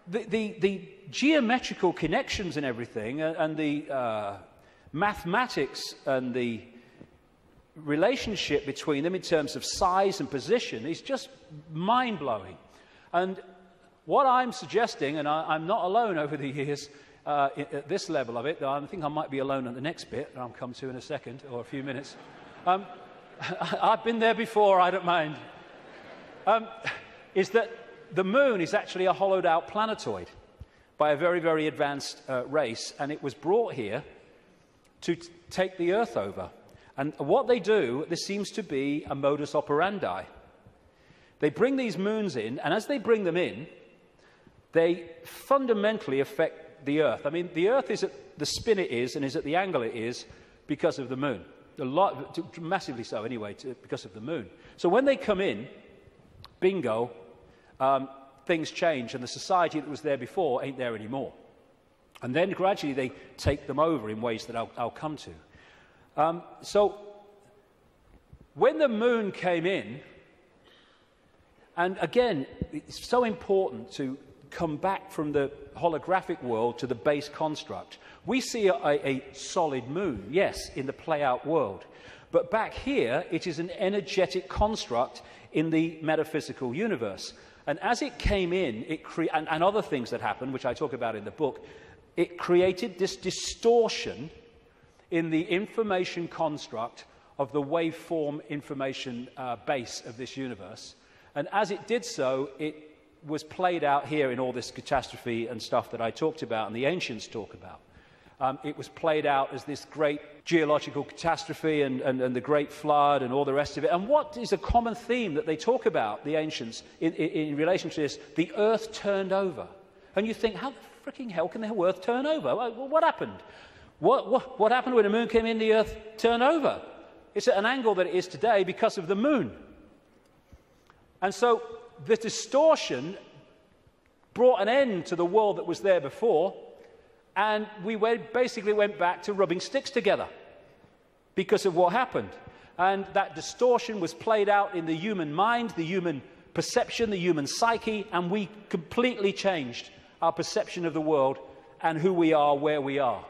The geometrical connections and everything, and the mathematics and the relationship between them in terms of size and position is just mind-blowing. And what I'm suggesting, and I'm not alone over the years at this level of it, though I think I might be alone at the next bit, that I'll come to in a second or a few minutes. I've been there before, I don't mind. Is that the moon is actually a hollowed-out planetoid by a very, very advanced race, and it was brought here to take the Earth over. And what they do, this seems to be a modus operandi. They bring these moons in, and as they bring them in, they fundamentally affect the Earth. I mean, the Earth is at the spin it is and is at the angle it is because of the moon. Massively so, anyway, because of the moon. So when they come in, bingo, things change, and the society that was there before ain't there anymore. And then gradually they take them over in ways that I'll come to. So when the moon came in, and again, it's so important to come back from the holographic world to the base construct. We see a solid moon, yes, in the play-out world. But back here, it is an energetic construct in the metaphysical universe. And as it came in, and other things that happened, which I talk about in the book, it created this distortion in the information construct of the waveform information base of this universe. And as it did so, it was played out here in all this catastrophe and stuff that I talked about and the ancients talk about. It was played out as this great geological catastrophe and the great flood and all the rest of it. And what is a common theme that they talk about, the ancients, in relation to this? The earth turned over. And you think, how the freaking hell can the earth turn over? Well, what happened? What happened when the moon came in, the earth turned over? It's at an angle that it is today because of the moon. And so the distortion brought an end to the world that was there before, and we basically went back to rubbing sticks together because of what happened. And that distortion was played out in the human mind, the human perception, the human psyche, and we completely changed our perception of the world and who we are, where we are.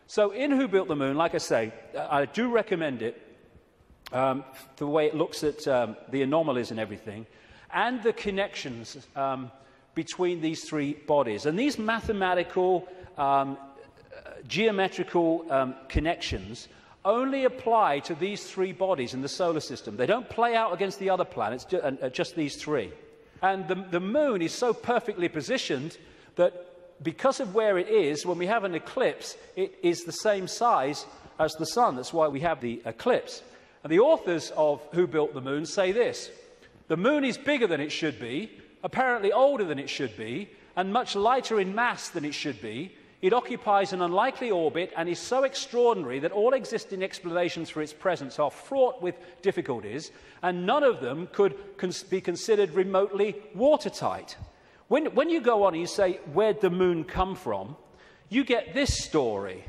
So in Who Built the Moon, like I say, I do recommend it, the way it looks at the anomalies and everything, and the connections between these three bodies. And these mathematical, geometrical connections only apply to these three bodies in the solar system. They don't play out against the other planets, just these three. And the moon is so perfectly positioned that because of where it is, when we have an eclipse, it is the same size as the sun. That's why we have the eclipse. And the authors of Who Built the Moon say this: the moon is bigger than it should be, apparently older than it should be, and much lighter in mass than it should be. It occupies an unlikely orbit and is so extraordinary that all existing explanations for its presence are fraught with difficulties, and none of them could be considered remotely watertight. When you go on and you say, where'd the moon come from, you get this story.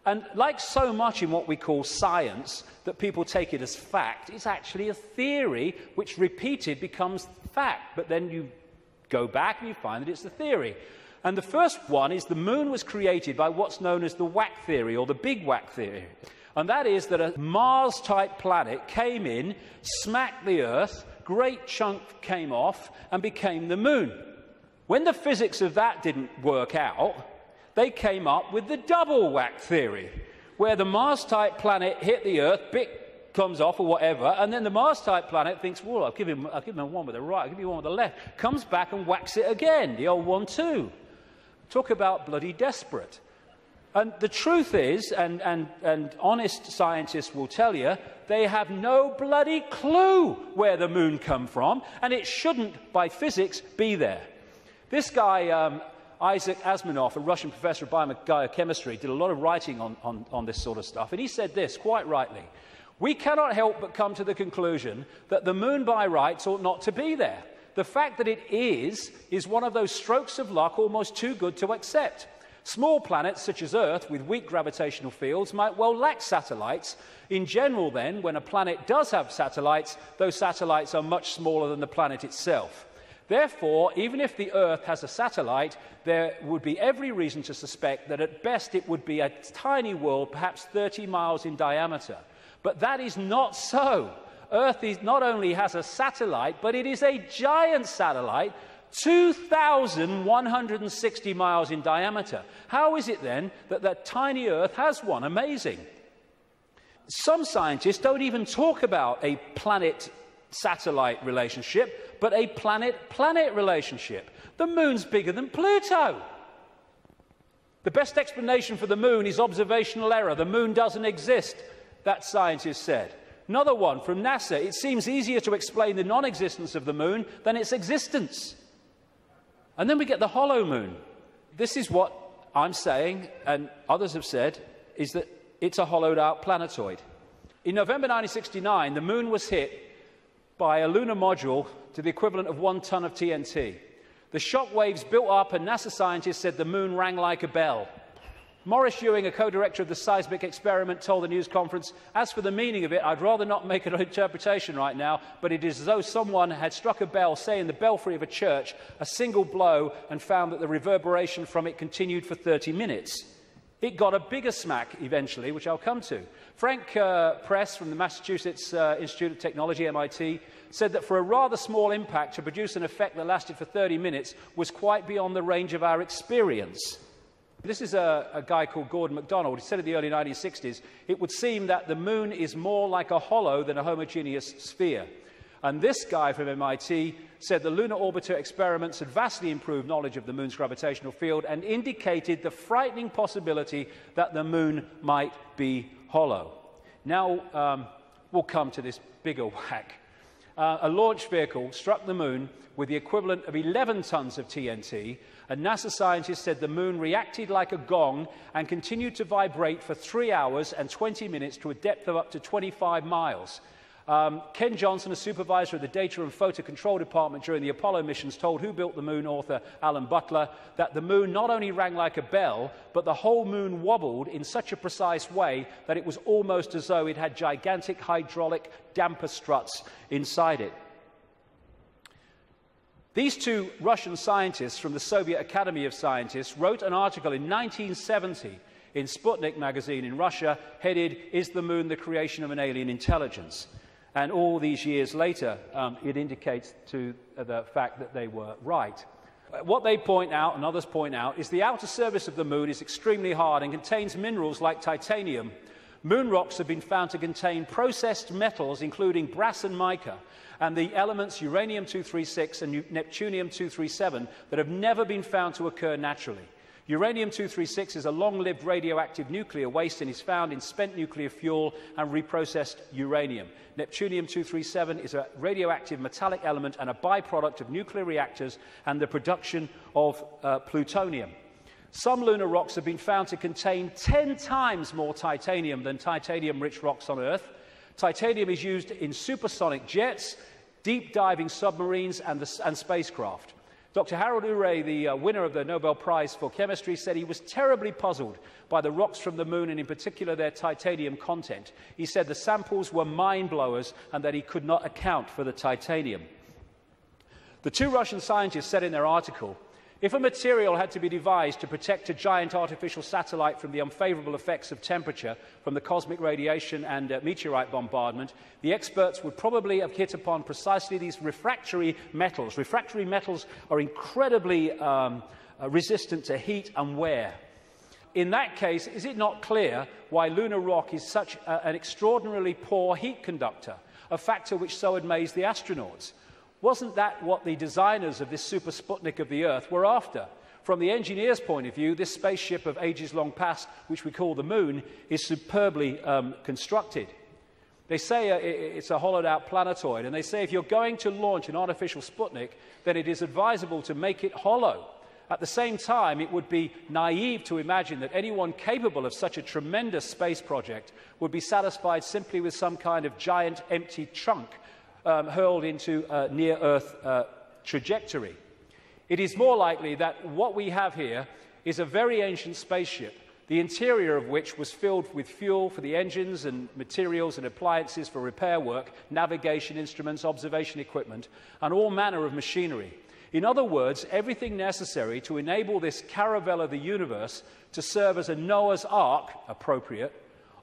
And like so much in what we call science, that people take it as fact, it's actually a theory which repeated becomes fact. But then you go back and you find that it's a theory. And the first one is the moon was created by what's known as the whack theory, or the big whack theory. And that is that a Mars-type planet came in, smacked the Earth, great chunk came off, and became the moon. When the physics of that didn't work out, they came up with the double whack theory, where the Mars-type planet hit the Earth, bit comes off or whatever, and then the Mars-type planet thinks, well, I'll give him one with the right, I'll give you one with the left, comes back and whacks it again, the old 1-2. Talk about bloody desperate. And the truth is, and honest scientists will tell you, they have no bloody clue where the moon come from, and it shouldn't, by physics, be there. This guy, Isaac Asimov, a Russian professor of biochemistry, did a lot of writing on this sort of stuff, and he said this, quite rightly: we cannot help but come to the conclusion that the moon by rights ought not to be there. The fact that it is one of those strokes of luck almost too good to accept. Small planets such as Earth with weak gravitational fields might well lack satellites. In general, then, when a planet does have satellites, those satellites are much smaller than the planet itself. Therefore, even if the Earth has a satellite, there would be every reason to suspect that at best it would be a tiny world, perhaps 30 miles in diameter. But that is not so. Earth not only has a satellite, but it is a giant satellite, 2,160 miles in diameter. How is it then that that tiny Earth has one? Amazing. Some scientists don't even talk about a planet-satellite relationship, but a planet-planet relationship. The moon's bigger than Pluto. The best explanation for the moon is observational error. The moon doesn't exist, that scientist said. Another one from NASA: it seems easier to explain the non-existence of the moon than its existence. And then we get the hollow moon. This is what I'm saying, and others have said, is that it's a hollowed-out planetoid. In November 1969, the moon was hit by a lunar module to the equivalent of 1 ton of TNT. The shock waves built up, and NASA scientists said the moon rang like a bell. Maurice Ewing, a co-director of the seismic experiment, told the news conference, "As for the meaning of it, I'd rather not make an interpretation right now, but it is as though someone had struck a bell, say in the belfry of a church, a single blow, and found that the reverberation from it continued for 30 minutes. It got a bigger smack eventually, which I'll come to. Frank Press from the Massachusetts Institute of Technology, MIT, said that for a rather small impact to produce an effect that lasted for 30 minutes was quite beyond the range of our experience." This is a guy called Gordon MacDonald. He said in the early 1960s, it would seem that the moon is more like a hollow than a homogeneous sphere. And this guy from MIT said the lunar orbiter experiments had vastly improved knowledge of the moon's gravitational field and indicated the frightening possibility that the moon might be hollow. Now, we'll come to this bigger whack. A launch vehicle struck the moon with the equivalent of 11 tons of TNT, and NASA scientists said the moon reacted like a gong and continued to vibrate for 3 hours and 20 minutes to a depth of up to 25 miles. Ken Johnson, a supervisor of the Data and Photo Control Department during the Apollo missions, told Who Built the Moon author Alan Butler that the moon not only rang like a bell, but the whole moon wobbled in such a precise way that it was almost as though it had gigantic hydraulic damper struts inside it. These two Russian scientists from the Soviet Academy of Scientists wrote an article in 1970 in Sputnik magazine in Russia, headed, "Is the Moon the Creation of an Alien Intelligence?" And all these years later, it indicates to the fact that they were right. What they point out, and others point out, is the outer surface of the Moon is extremely hard and contains minerals like titanium. Moon rocks have been found to contain processed metals, including brass and mica, and the elements uranium-236 and neptunium-237 that have never been found to occur naturally. Uranium-236 is a long-lived radioactive nuclear waste and is found in spent nuclear fuel and reprocessed uranium. Neptunium-237 is a radioactive metallic element and a byproduct of nuclear reactors and the production of plutonium. Some lunar rocks have been found to contain 10 times more titanium than titanium-rich rocks on Earth. Titanium is used in supersonic jets, deep-diving submarines, and spacecraft. Dr. Harold Urey, the winner of the Nobel Prize for Chemistry, said he was terribly puzzled by the rocks from the moon, and in particular their titanium content. He said the samples were mind-blowers and that he could not account for the titanium. The two Russian scientists said in their article, if a material had to be devised to protect a giant artificial satellite from the unfavorable effects of temperature from the cosmic radiation and meteorite bombardment, the experts would probably have hit upon precisely these refractory metals. Refractory metals are incredibly resistant to heat and wear. In that case, is it not clear why lunar rock is such an extraordinarily poor heat conductor, a factor which so amazed the astronauts? Wasn't that what the designers of this super Sputnik of the Earth were after? From the engineer's point of view, this spaceship of ages long past, which we call the Moon, is superbly constructed. They say it's a hollowed-out planetoid, and they say if you're going to launch an artificial Sputnik, then it is advisable to make it hollow. At the same time, it would be naive to imagine that anyone capable of such a tremendous space project would be satisfied simply with some kind of giant empty chunk hurled into a near-Earth trajectory. It is more likely that what we have here is a very ancient spaceship, the interior of which was filled with fuel for the engines and materials and appliances for repair work, navigation instruments, observation equipment, and all manner of machinery. In other words, everything necessary to enable this caravel of the universe to serve as a Noah's Ark, appropriate,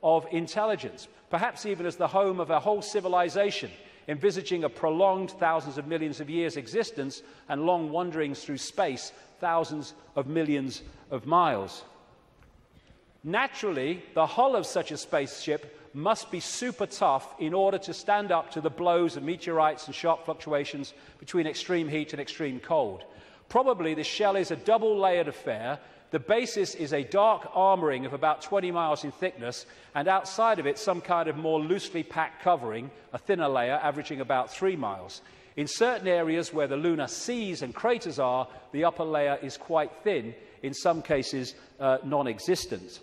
of intelligence, perhaps even as the home of a whole civilization, envisaging a prolonged thousands of millions of years existence and long wanderings through space, thousands of millions of miles. Naturally, the hull of such a spaceship must be super tough in order to stand up to the blows of meteorites and sharp fluctuations between extreme heat and extreme cold. Probably the shell is a double-layered affair. The basis is a dark armouring of about 20 miles in thickness, and outside of it some kind of more loosely packed covering, a thinner layer averaging about 3 miles. In certain areas where the lunar seas and craters are, the upper layer is quite thin, in some cases non-existent.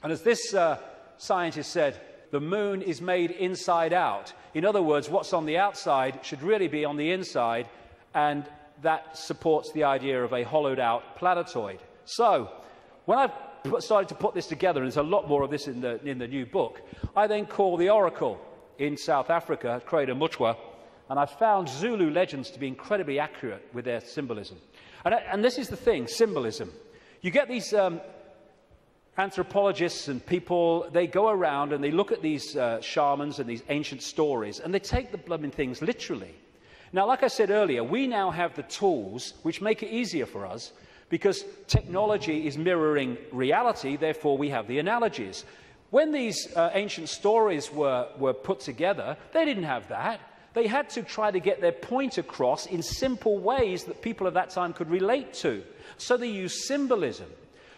And as this scientist said, the moon is made inside out. In other words, what's on the outside should really be on the inside, and that supports the idea of a hollowed-out planetoid. So, when I started to put this together, and there's a lot more of this in the new book, I then called the oracle in South Africa, Crater Mutwa, and I found Zulu legends to be incredibly accurate with their symbolism. And this is the thing, symbolism. You get these anthropologists and people, they go around and they look at these shamans and these ancient stories, and they take the blooming things literally. Now, like I said earlier, we now have the tools which make it easier for us, because technology is mirroring reality, therefore we have the analogies. When these ancient stories were put together, they didn't have that. They had to try to get their point across in simple ways that people of that time could relate to. So they used symbolism.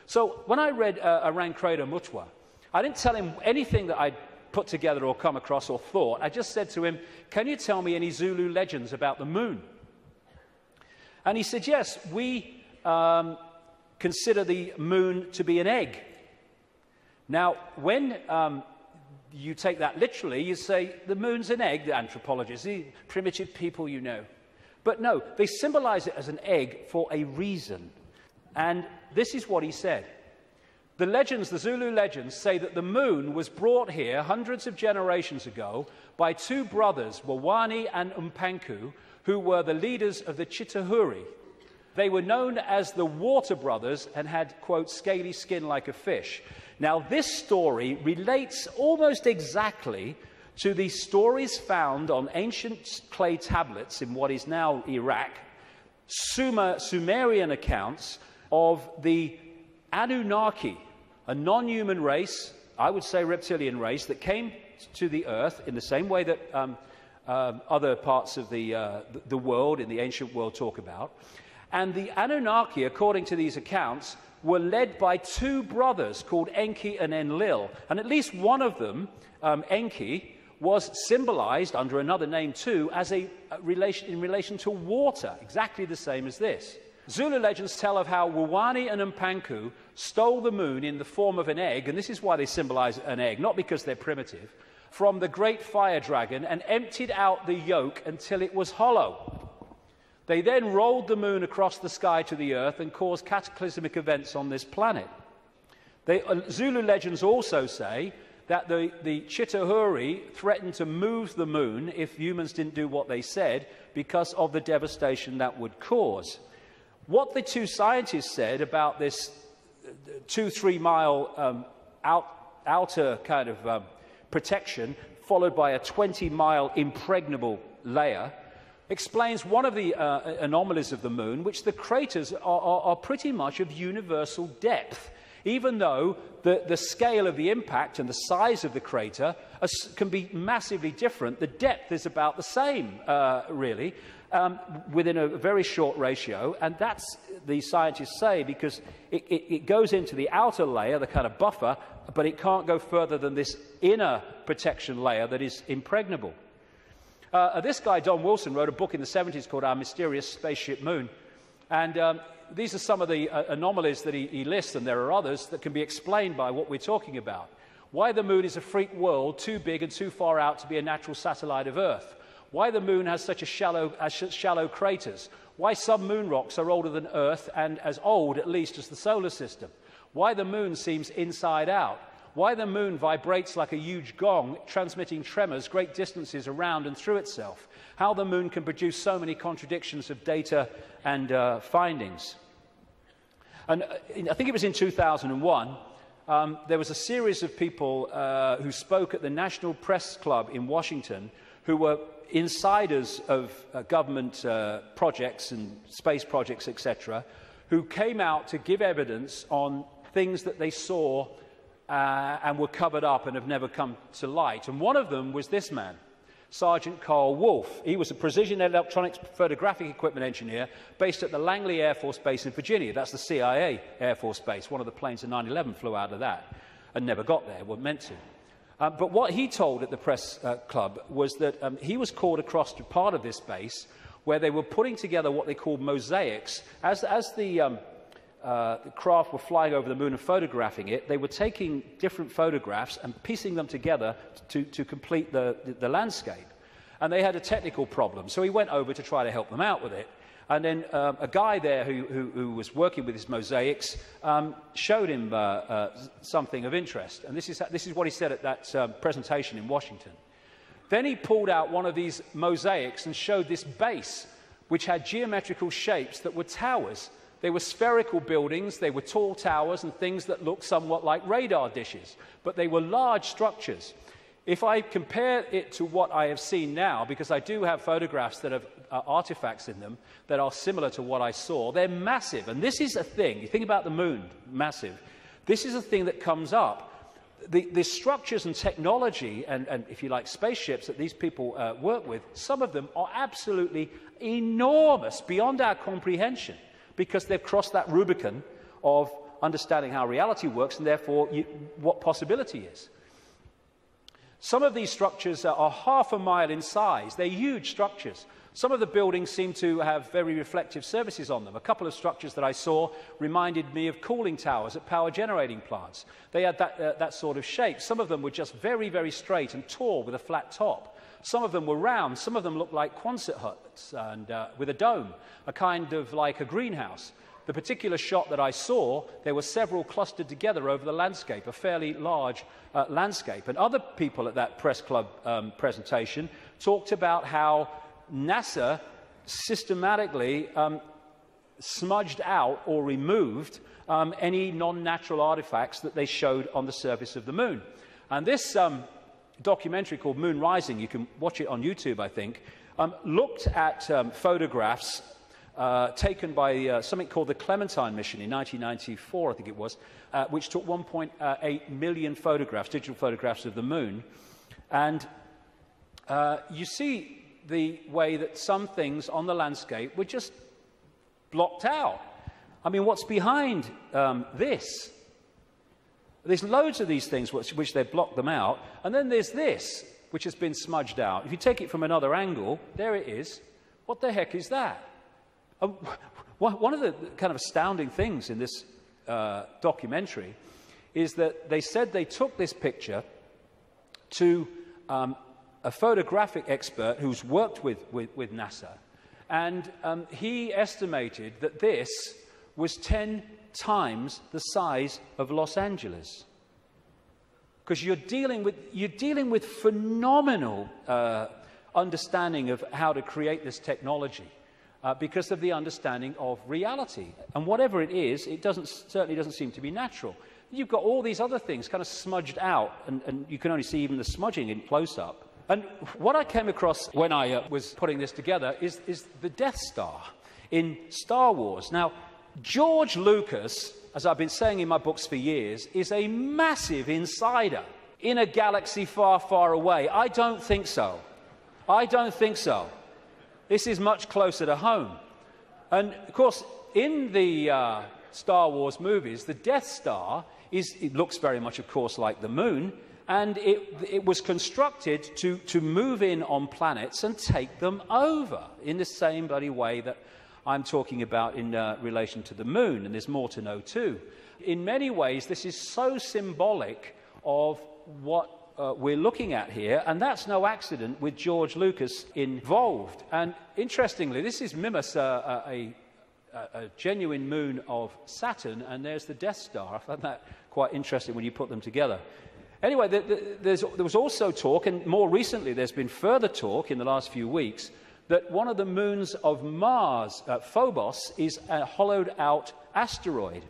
So when I read around Crater Mutwa, I didn't tell him anything that I'd put together or come across or thought. I just said to him, can you tell me any Zulu legends about the moon? And he said, yes, we consider the moon to be an egg. Now, when you take that literally, you say, the moon's an egg, the anthropologists, the primitive people you know. But no, they symbolize it as an egg for a reason. And this is what he said. The legends, the Zulu legends, say that the moon was brought here hundreds of generations ago by two brothers, Wawani and Umpanku, who were the leaders of the Chitahuri. They were known as the Water Brothers and had, quote, scaly skin like a fish. Now, this story relates almost exactly to the stories found on ancient clay tablets in what is now Iraq, Sumerian accounts of the Anunnaki, a non-human race, I would say reptilian race, that came to the earth in the same way that other parts of the world, in the ancient world, talk about. And the Anunnaki, according to these accounts, were led by two brothers called Enki and Enlil. And at least one of them, Enki, was symbolized under another name too as in relation to water, exactly the same as this. Zulu legends tell of how Wawani and Mpanku stole the moon in the form of an egg, and this is why they symbolize an egg, not because they're primitive, from the great fire dragon and emptied out the yolk until it was hollow. They then rolled the moon across the sky to the earth and caused cataclysmic events on this planet. Zulu legends also say that the Chitahuri threatened to move the moon if humans didn't do what they said because of the devastation that would cause. What the two scientists said about this 2-3 mile outer kind of protection, followed by a 20-mile impregnable layer, explains one of the anomalies of the moon, which the craters are pretty much of universal depth. Even though the scale of the impact and the size of the crater can be massively different, the depth is about the same, really, within a very short ratio. And that's, the scientists say, because it goes into the outer layer, the kind of buffer, but it can't go further than this inner protection layer that is impregnable. This guy, Don Wilson, wrote a book in the 70s called Our Mysterious Spaceship Moon. And these are some of the anomalies that he lists, and there are others that can be explained by what we're talking about. Why the moon is a freak world, too big and too far out to be a natural satellite of Earth. Why the moon has such shallow craters. Why some moon rocks are older than Earth and as old, at least, as the solar system. Why the moon seems inside out. Why the moon vibrates like a huge gong, transmitting tremors great distances around and through itself. How the moon can produce so many contradictions of data and findings. And I think it was in 2001, there was a series of people who spoke at the National Press Club in Washington who were insiders of government projects and space projects, etc., who came out to give evidence on things that they saw and were covered up and have never come to light. And one of them was this man, Sergeant Carl Wolfe. He was a precision electronics photographic equipment engineer based at the Langley Air Force Base in Virginia. That's the CIA Air Force Base. One of the planes in 9/11 flew out of that and never got there, weren't meant to. But what he told at the press club was that he was called across to part of this base where they were putting together what they called mosaics. As the craft were flying over the moon and photographing it, they were taking different photographs and piecing them together to complete the landscape. And they had a technical problem, so he went over to try to help them out with it. And then a guy there who was working with his mosaics showed him something of interest. And this is what he said at that presentation in Washington. Then he pulled out one of these mosaics and showed this base, which had geometrical shapes that were towers. They were spherical buildings, they were tall towers and things that looked somewhat like radar dishes, but they were large structures. If I compare it to what I have seen now, because I do have photographs that have artifacts in them that are similar to what I saw, they're massive. And this is a thing, you think about the moon, massive. This is a thing that comes up. The structures and technology and, if you like, spaceships that these people work with, some of them are absolutely enormous, beyond our comprehension, because they've crossed that Rubicon of understanding how reality works and therefore what possibility is. Some of these structures are half a mile in size. They're huge structures. Some of the buildings seem to have very reflective surfaces on them. A couple of structures that I saw reminded me of cooling towers at power generating plants. They had that sort of shape. Some of them were just very, very straight and tall with a flat top. Some of them were round. Some of them looked like Quonset huts and with a dome, a kind of like a greenhouse. The particular shot that I saw, there were several clustered together over the landscape, a fairly large landscape. And other people at that press club presentation talked about how NASA systematically smudged out or removed any non-natural artifacts that they showed on the surface of the moon. And this documentary called Moon Rising, you can watch it on YouTube, I think, looked at photographs taken by something called the Clementine mission in 1994, I think it was, which took 1.8 million photographs, digital photographs of the moon. And you see the way that some things on the landscape were just blocked out. I mean, what's behind this? There's loads of these things which they've blocked them out, and then there's this, which has been smudged out. If you take it from another angle, there it is. What the heck is that? One of the kind of astounding things in this documentary is that they said they took this picture to a photographic expert who's worked with NASA, and he estimated that this was 10 times the size of Los Angeles. Because you're dealing with phenomenal understanding of how to create this technology because of the understanding of reality. And whatever it is, it certainly doesn't seem to be natural. You've got all these other things kind of smudged out, and you can only see even the smudging in close-up. And what I came across when I was putting this together is the Death Star in Star Wars. Now, George Lucas, as I've been saying in my books for years, is a massive insider in a galaxy far, far away. I don't think so. I don't think so. This is much closer to home. And, of course, in the Star Wars movies, the Death Star it looks very much, of course, like the moon, and it was constructed to move in on planets and take them over in the same bloody way that I'm talking about in relation to the moon, and there's more to know too. In many ways, this is so symbolic of what we're looking at here, and that's no accident with George Lucas involved. And interestingly, this is Mimas, a genuine moon of Saturn, and there's the Death Star. I found that quite interesting when you put them together. Anyway, there was also talk, and more recently there's been further talk in the last few weeks, that one of the moons of Mars, Phobos, is a hollowed-out asteroid.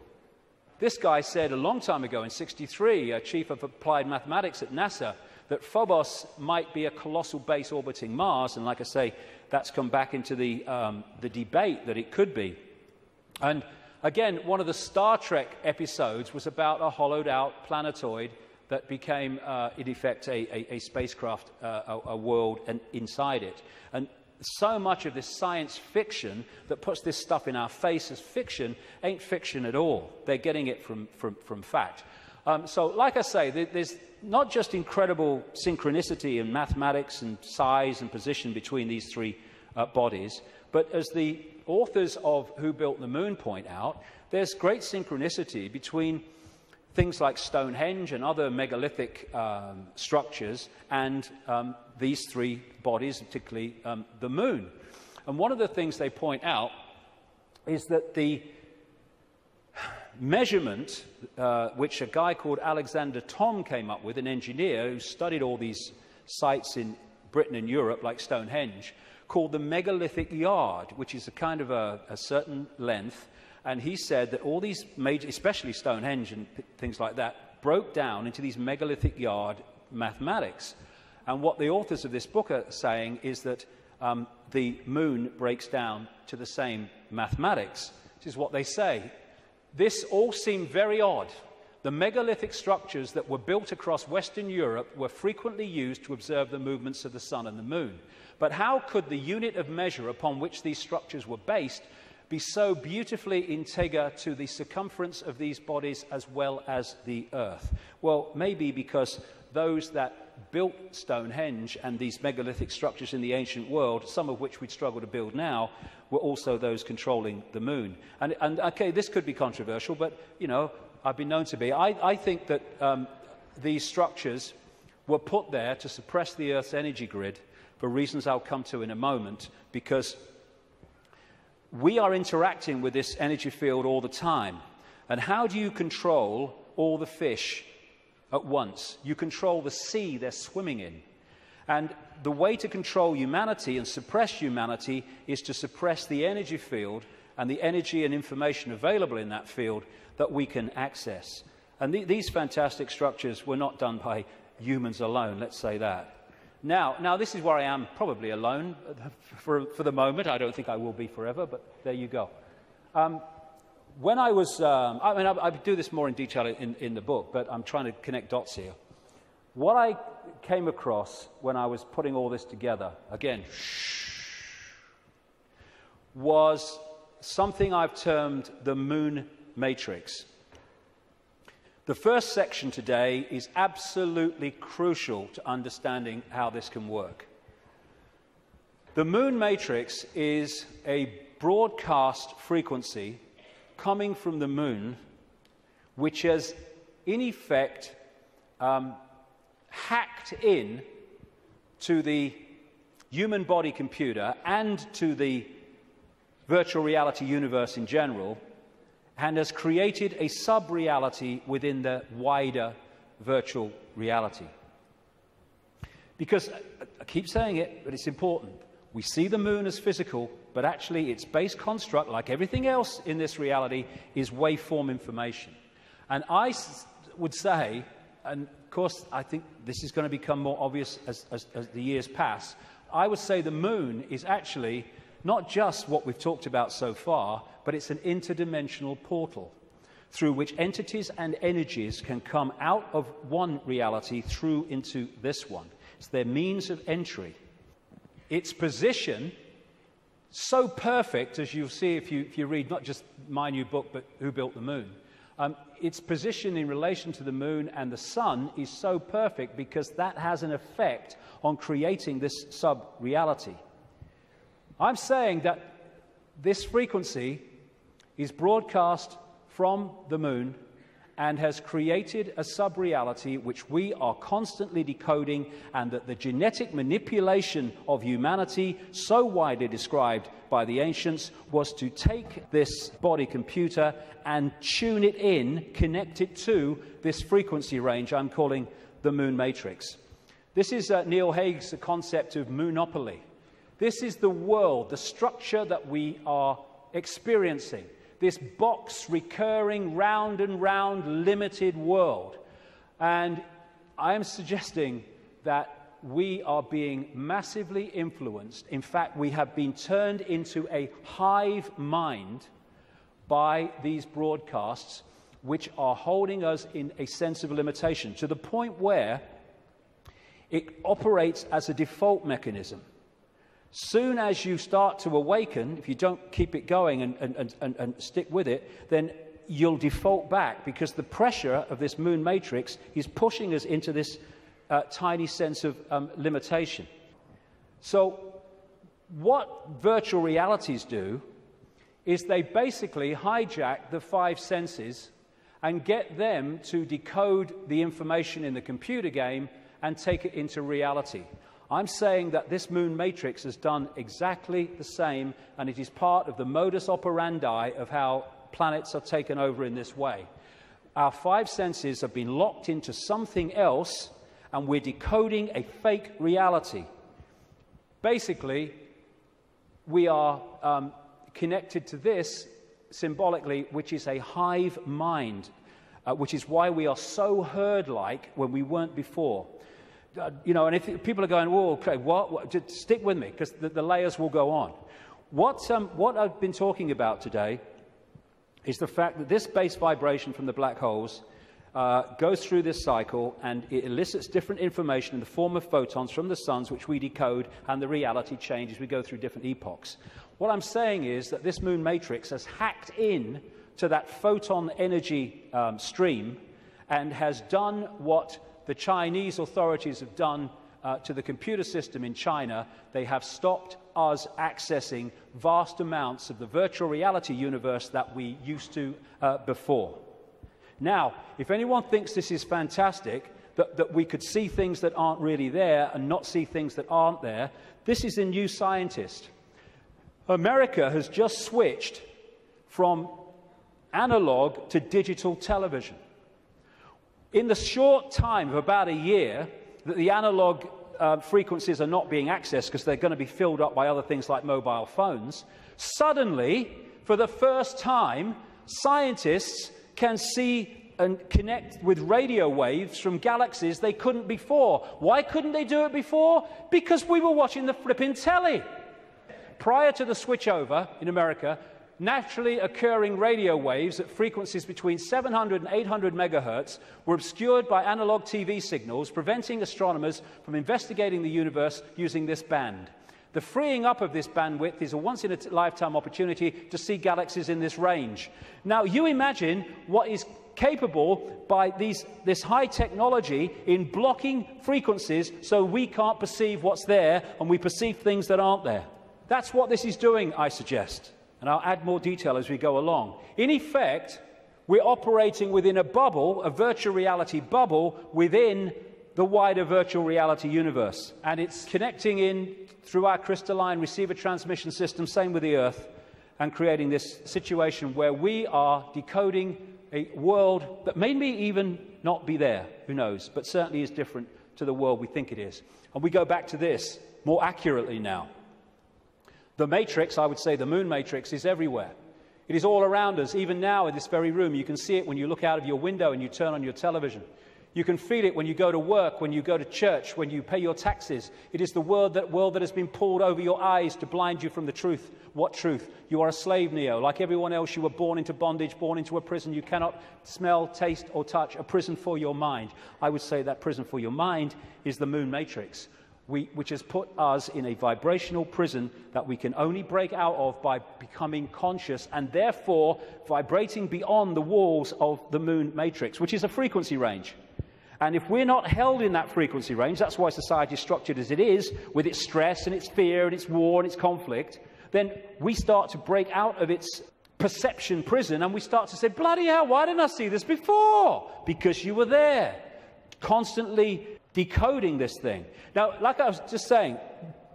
This guy said a long time ago, in '63, chief of applied mathematics at NASA, that Phobos might be a colossal base orbiting Mars, and like I say, that's come back into the debate that it could be. And again, one of the Star Trek episodes was about a hollowed-out planetoid that became, in effect, a spacecraft, a world, and inside it. And so much of this science fiction that puts this stuff in our face as fiction ain't fiction at all. They're getting it from fact. So, like I say, there's not just incredible synchronicity in mathematics and size and position between these three bodies, but as the authors of Who Built the Moon point out, there's great synchronicity between things like Stonehenge and other megalithic structures and these three bodies, particularly the moon. And one of the things they point out is that the measurement, which a guy called Alexander Thom came up with, an engineer who studied all these sites in Britain and Europe, like Stonehenge, called the megalithic yard, which is a kind of a certain length. And he said that all these major, especially Stonehenge and things like that, broke down into these megalithic yard mathematics. And what the authors of this book are saying is that the moon breaks down to the same mathematics. This is what they say. This all seemed very odd. The megalithic structures that were built across Western Europe were frequently used to observe the movements of the sun and the moon. But how could the unit of measure upon which these structures were based be so beautifully integer to the circumference of these bodies as well as the Earth? Well, maybe because those that built Stonehenge and these megalithic structures in the ancient world, some of which we'd struggle to build now, were also those controlling the moon. And okay, this could be controversial, but, you know, I've been known to be. I think that these structures were put there to suppress the Earth's energy grid for reasons I'll come to in a moment, because we are interacting with this energy field all the time. And how do you control all the fish at once? You control the sea they're swimming in. And the way to control humanity and suppress humanity is to suppress the energy field and the energy and information available in that field that we can access. And these fantastic structures were not done by humans alone, let's say that. Now, this is where I am probably alone for the moment. I don't think I will be forever, but there you go. When I was, I do this more in detail in the book, but I'm trying to connect dots here. What I came across when I was putting all this together, again, was something I've termed the moon matrix. The first section today is absolutely crucial to understanding how this can work. The moon matrix is a broadcast frequency coming from the moon, which has, in effect, hacked in to the human body computer and to the virtual reality universe in general, and has created a sub-reality within the wider virtual reality. Because, I keep saying it, but it's important, we see the moon as physical, but actually its base construct, like everything else in this reality, is waveform information. And I would say, and of course I think this is going to become more obvious as the years pass, I would say the moon is actually not just what we've talked about so far, but it's an interdimensional portal through which entities and energies can come out of one reality through into this one. It's their means of entry. Its position, so perfect, as you'll see if you read not just my new book, but Who Built the Moon, its position in relation to the moon and the sun is so perfect because that has an effect on creating this sub-reality. I'm saying that this frequency is broadcast from the moon and has created a sub-reality which we are constantly decoding, and that the genetic manipulation of humanity, so widely described by the ancients, was to take this body computer and tune it in, connect it to this frequency range I'm calling the moon matrix. This is Neil Haig's concept of moonopoly. This is the world, the structure that we are experiencing. This box, recurring, round and round, limited world. And I am suggesting that we are being massively influenced. In fact, we have been turned into a hive mind by these broadcasts, which are holding us in a sense of limitation, to the point where it operates as a default mechanism. Soon as you start to awaken, if you don't keep it going and stick with it, then you'll default back, because the pressure of this moon matrix is pushing us into this tiny sense of limitation. So what virtual realities do is they basically hijack the five senses and get them to decode the information in the computer game and take it into reality. I'm saying that this moon matrix has done exactly the same, and it is part of the modus operandi of how planets are taken over in this way. Our five senses have been locked into something else, and we're decoding a fake reality. Basically, we are connected to this symbolically, which is a hive mind, which is why we are so herd-like when we weren't before. And if people are going, "Whoa, okay, what?" Just stick with me, because the layers will go on. What I've been talking about today is the fact that this base vibration from the black holes goes through this cycle, and it elicits different information in the form of photons from the suns, which we decode, and the reality changes. We go through different epochs. What I'm saying is that this moon matrix has hacked in to that photon energy stream and has done what the Chinese authorities have done to the computer system in China. They have stopped us accessing vast amounts of the virtual reality universe that we used to before. Now, if anyone thinks this is fantastic, that we could see things that aren't really there and not see things that aren't there, this is a New Scientist. America has just switched from analog to digital television. In the short time of about a year that the analog frequencies are not being accessed because they're going to be filled up by other things like mobile phones, suddenly, for the first time, scientists can see and connect with radio waves from galaxies they couldn't before. Why couldn't they do it before? Because we were watching the flipping telly. Prior to the switchover in America, naturally occurring radio waves at frequencies between 700 and 800 megahertz were obscured by analog TV signals, preventing astronomers from investigating the universe using this band. The freeing up of this bandwidth is a once-in-a-lifetime opportunity to see galaxies in this range. Now, you imagine what is capable by this high technology in blocking frequencies so we can't perceive what's there and we perceive things that aren't there. That's what this is doing, I suggest. And I'll add more detail as we go along. In effect, we're operating within a bubble, a virtual reality bubble, within the wider virtual reality universe. And it's connecting in through our crystalline receiver transmission system, same with the Earth, and creating this situation where we are decoding a world that may even not be there, who knows, but certainly is different to the world we think it is. And we go back to this more accurately now. The matrix, I would say the moon matrix, is everywhere. It is all around us, even now in this very room. You can see it when you look out of your window and you turn on your television. You can feel it when you go to work, when you go to church, when you pay your taxes. It is the world that has been pulled over your eyes to blind you from the truth. What truth? You are a slave, Neo. Like everyone else, you were born into bondage, born into a prison. You cannot smell, taste, or touch. A prison for your mind. I would say that prison for your mind is the moon matrix, which has put us in a vibrational prison that we can only break out of by becoming conscious and therefore vibrating beyond the walls of the moon matrix, which is a frequency range. And if we're not held in that frequency range, that's why society is structured as it is, with its stress and its fear and its war and its conflict, then we start to break out of its perception prison and we start to say, bloody hell, why didn't I see this before? Because you were there, constantly decoding this thing. Now, like I was just saying,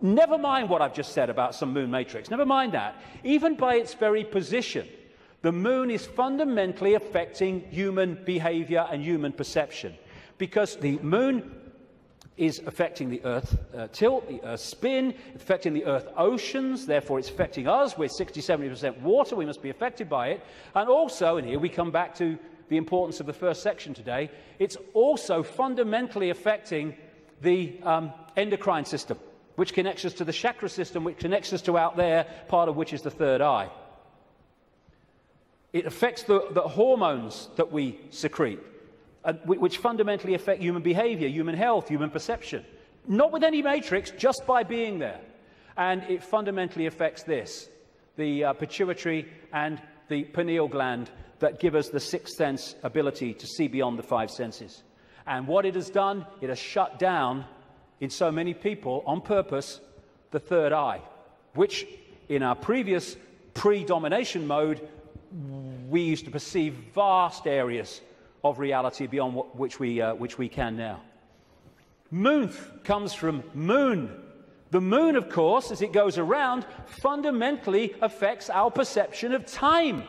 never mind what I've just said about some moon matrix. Never mind that. Even by its very position, the moon is fundamentally affecting human behavior and human perception. Because the moon is affecting the Earth tilt, the Earth spin, affecting the Earth oceans, therefore it's affecting us. We're 60-70% water, we must be affected by it. And also, and here we come back to the importance of the first section today, it's also fundamentally affecting the endocrine system, which connects us to the chakra system, which connects us to out there, part of which is the third eye. It affects the hormones that we secrete, which fundamentally affect human behavior, human health, human perception. Not with any matrix, just by being there. And it fundamentally affects this, the pituitary and the pineal gland that give us the sixth sense ability to see beyond the five senses. And what it has done, it has shut down, in so many people, on purpose, the third eye, which in our previous pre-domination mode, we used to perceive vast areas of reality beyond which we can now. Moon comes from moon. The moon, of course, as it goes around, fundamentally affects our perception of time.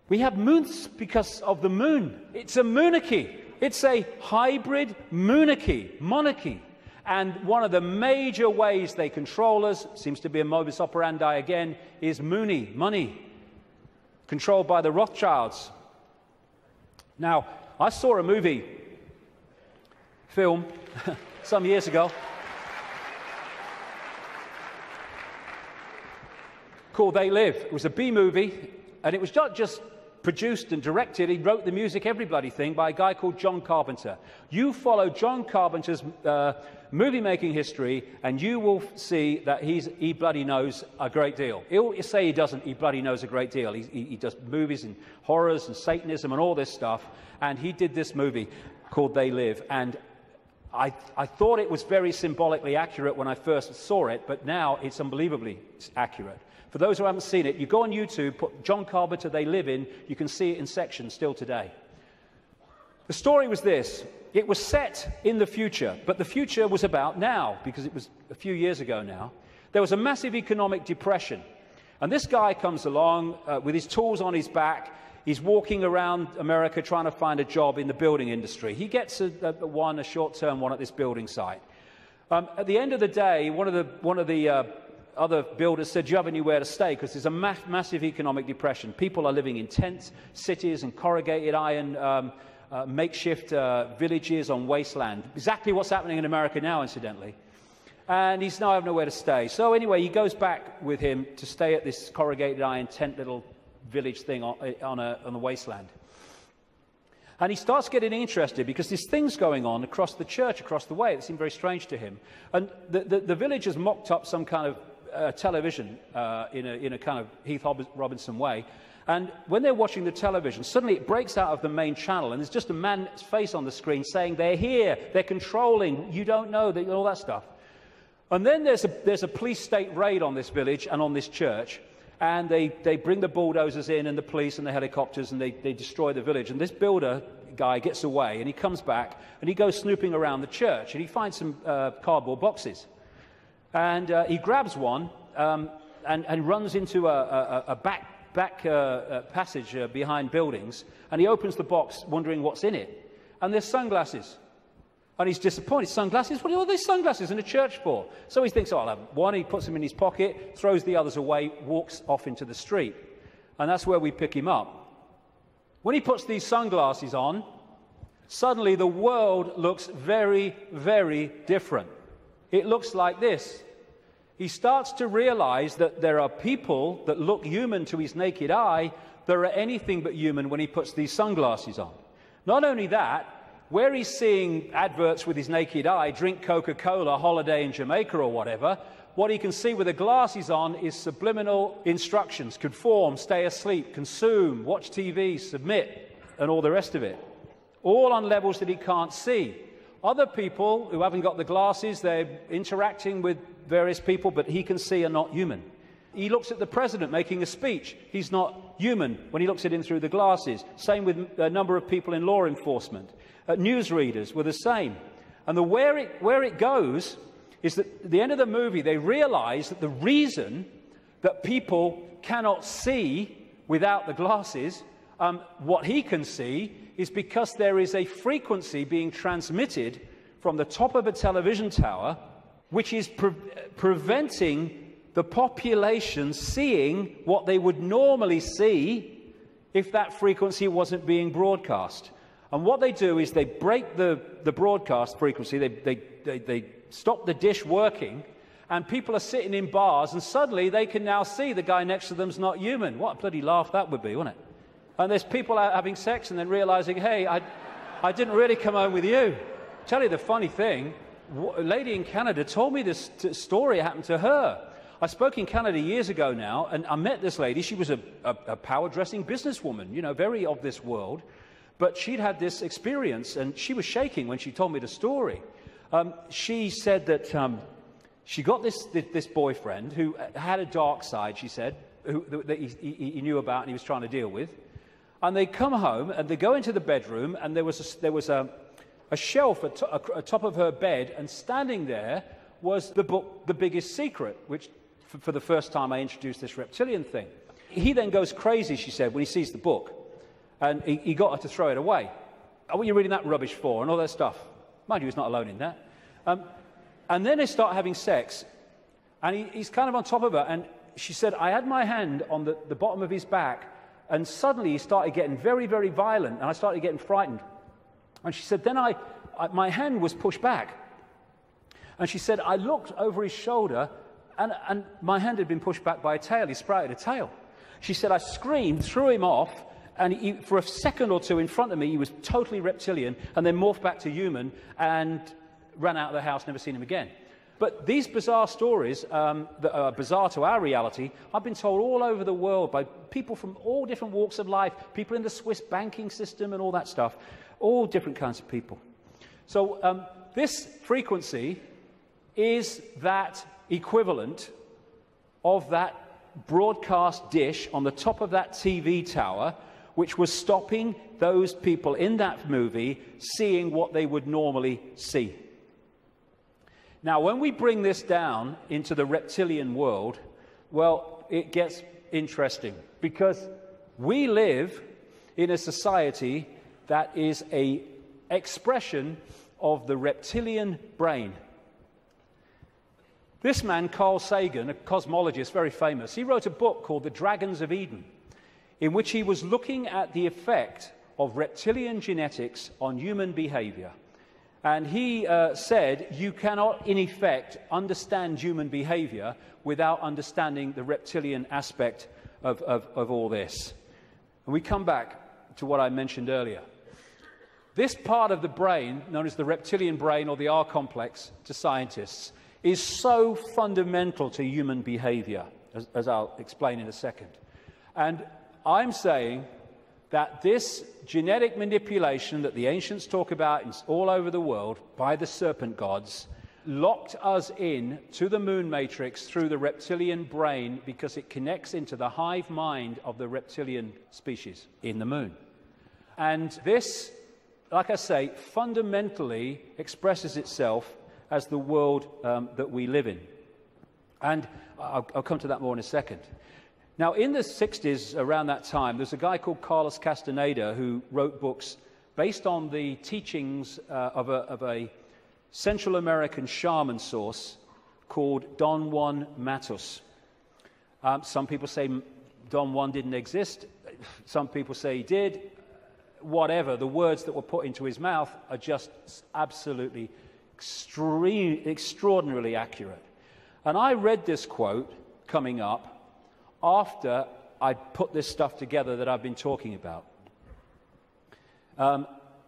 We have moons because of the moon. It's a monarchy. It's a hybrid monarchy. And one of the major ways they control us, seems to be a modus operandi again, is money, controlled by the Rothschilds. Now, I saw a film some years ago called They Live. It was a B-movie, and it was not just produced and directed. He wrote the music, every bloody thing, by a guy called John Carpenter. You follow John Carpenter's movie-making history, and you will see that he bloody knows a great deal. He'll say he doesn't, he bloody knows a great deal. He does movies and horrors and Satanism and all this stuff, and he did this movie called They Live, and I thought it was very symbolically accurate when I first saw it, but now it's unbelievably accurate. For those who haven't seen it, you go on YouTube, put John Carpenter They Live in, you can see it in sections still today. The story was this. It was set in the future, but the future was about now, because it was a few years ago now. There was a massive economic depression, and this guy comes along with his tools on his back. He's walking around America trying to find a job in the building industry. He gets a short-term one at this building site. At the end of the day, one of the other builders said, do you have anywhere to stay? Because there's a massive economic depression. People are living in tent cities and corrugated iron makeshift villages on wasteland. Exactly what's happening in America now, incidentally. And he's now having nowhere to stay. So anyway, he goes back with him to stay at this corrugated iron tent little village thing on the wasteland. And he starts getting interested because there's things going on across the church, across the way, that seem very strange to him. And the villagers mocked up some kind of television in a kind of Heath Robinson way. And when they're watching the television, suddenly it breaks out of the main channel, and there's just a man's face on the screen saying, they're here, they're controlling, you don't know, all that stuff. And then there's a police state raid on this village and on this church, And they bring the bulldozers in and the police and the helicopters, and they destroy the village. And this builder guy gets away, and he comes back, and he goes snooping around the church, and he finds some cardboard boxes. And he grabs one and runs into a back passage behind buildings, and he opens the box wondering what's in it. And there's sunglasses. And he's disappointed. Sunglasses? What are all these sunglasses in a church for? So he thinks, oh, I'll have one. He puts them in his pocket, throws the others away, walks off into the street. And that's where we pick him up. When he puts these sunglasses on, suddenly the world looks very, very different. It looks like this. He starts to realize that there are people that look human to his naked eye that are anything but human when he puts these sunglasses on. Not only that, where he's seeing adverts with his naked eye, drink Coca-Cola, holiday in Jamaica or whatever, what he can see with the glasses on is subliminal instructions: conform, stay asleep, consume, watch TV, submit, and all the rest of it. All on levels that he can't see. Other people who haven't got the glasses, they're interacting with various people, but he can see are not human. He looks at the president making a speech. He's not human when he looks at him through the glasses. Same with a number of people in law enforcement. Newsreaders were the same. And where it goes is that at the end of the movie, they realize that the reason that people cannot see without the glasses, what he can see, is because there is a frequency being transmitted from the top of a television tower, which is preventing the population seeing what they would normally see if that frequency wasn't being broadcast. And what they do is they break the broadcast frequency, they stop the dish working, and people are sitting in bars, and suddenly they can now see the guy next to them's not human. What a bloody laugh that would be, wouldn't it? And there's people out having sex and then realizing, hey, I didn't really come home with you. Tell you the funny thing, a lady in Canada told me this story happened to her. I spoke in Canada years ago now, and I met this lady. She was a power-dressing businesswoman, you know, very of this world. But she'd had this experience, and she was shaking when she told me the story. She said that she got this boyfriend who had a dark side, she said, that he knew about and he was trying to deal with. And they come home, and they go into the bedroom, and there was a shelf at top of her bed, and standing there was the book, The Biggest Secret, which for the first time I introduced this reptilian thing. He then goes crazy, she said, when he sees the book. And he got her to throw it away. Oh, what are you reading that rubbish for? And all that stuff. Mind you, he's not alone in that. And then they start having sex. And he's kind of on top of her. And she said, I had my hand on the bottom of his back. And suddenly he started getting very, very violent. And I started getting frightened. And she said, then my hand was pushed back. And she said, I looked over his shoulder. And my hand had been pushed back by a tail. He sprouted a tail. She said, I screamed, threw him off. And for a second or two in front of me, he was totally reptilian, and then morphed back to human and ran out of the house, never seen him again. But these bizarre stories that are bizarre to our reality, I've been told all over the world by people from all different walks of life, people in the Swiss banking system and all that stuff, all different kinds of people. So this frequency is that equivalent of that broadcast dish on the top of that TV tower, which was stopping those people in that movie seeing what they would normally see. Now, when we bring this down into the reptilian world, well, it gets interesting, because we live in a society that is an expression of the reptilian brain. This man, Carl Sagan, a cosmologist, very famous, he wrote a book called The Dragons of Eden, in which he was looking at the effect of reptilian genetics on human behavior. And he said, you cannot, in effect, understand human behavior without understanding the reptilian aspect of all this. And we come back to what I mentioned earlier. This part of the brain, known as the reptilian brain or the R complex to scientists, is so fundamental to human behavior, as I'll explain in a second. And I'm saying that this genetic manipulation that the ancients talk about all over the world by the serpent gods locked us in to the moon matrix through the reptilian brain because it connects into the hive mind of the reptilian species in the moon. And this, like I say, fundamentally expresses itself as the world that we live in. And I'll come to that more in a second. Now, in the 60s, around that time, there's a guy called Carlos Castaneda who wrote books based on the teachings of a Central American shaman source called Don Juan Matus. Some people say Don Juan didn't exist. Some people say he did. Whatever, the words that were put into his mouth are just absolutely extraordinarily accurate. And I read this quote coming up after I put this stuff together that I've been talking about.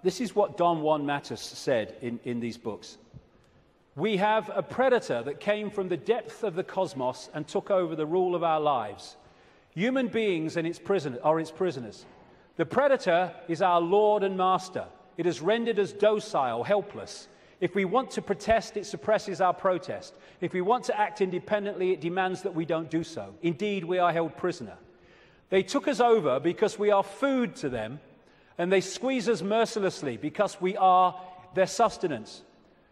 This is what Don Juan Matus said in these books. We have a predator that came from the depth of the cosmos and took over the rule of our lives. Human beings and its prisoners. The predator is our lord and master. It has rendered us docile, helpless. If we want to protest, it suppresses our protest. If we want to act independently, it demands that we don't do so. Indeed, we are held prisoner. They took us over because we are food to them, and they squeeze us mercilessly because we are their sustenance.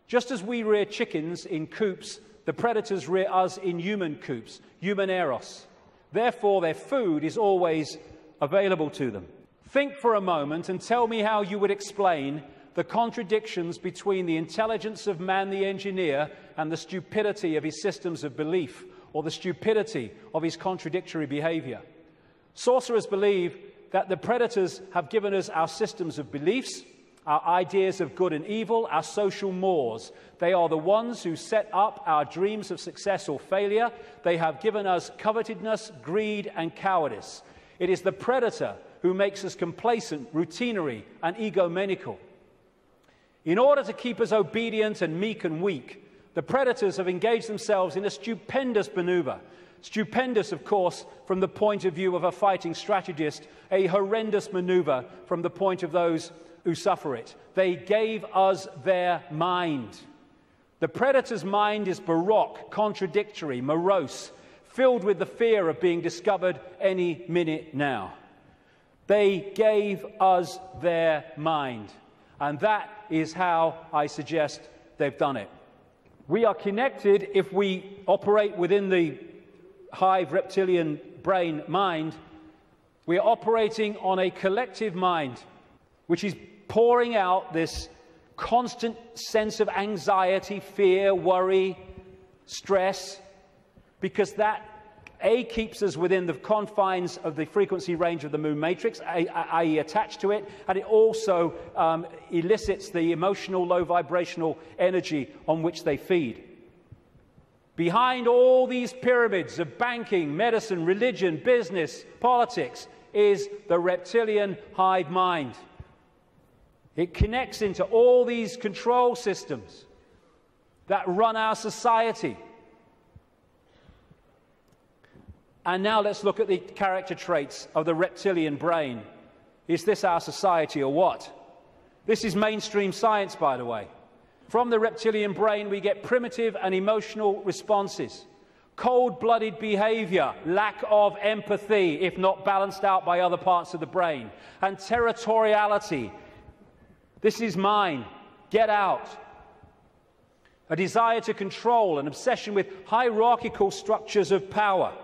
Just as we rear chickens in coops, the predators rear us in human coops, human eros. Therefore, their food is always available to them. Think for a moment and tell me how you would explain the contradictions between the intelligence of man the engineer and the stupidity of his systems of belief, or the stupidity of his contradictory behavior. Sorcerers believe that the predators have given us our systems of beliefs, our ideas of good and evil, our social mores. They are the ones who set up our dreams of success or failure. They have given us covetousness, greed, and cowardice. It is the predator who makes us complacent, routinary, and egomaniacal. In order to keep us obedient and meek and weak, the predators have engaged themselves in a stupendous maneuver. Stupendous, of course, from the point of view of a fighting strategist, a horrendous maneuver from the point of those who suffer it. They gave us their mind. The predator's mind is baroque, contradictory, morose, filled with the fear of being discovered any minute now. They gave us their mind. And that is how I suggest they've done it. We are connected if we operate within the hive reptilian brain mind. We are operating on a collective mind, which is pouring out this constant sense of anxiety, fear, worry, stress, because that keeps us within the confines of the frequency range of the moon matrix, i.e. attached to it, and it also elicits the emotional, low vibrational energy on which they feed. Behind all these pyramids of banking, medicine, religion, business, politics is the reptilian hive mind. It connects into all these control systems that run our society. And now let's look at the character traits of the reptilian brain. Is this our society or what? This is mainstream science, by the way. From the reptilian brain, we get primitive and emotional responses, cold-blooded behavior, lack of empathy, if not balanced out by other parts of the brain, and territoriality. This is mine. Get out. A desire to control, an obsession with hierarchical structures of power.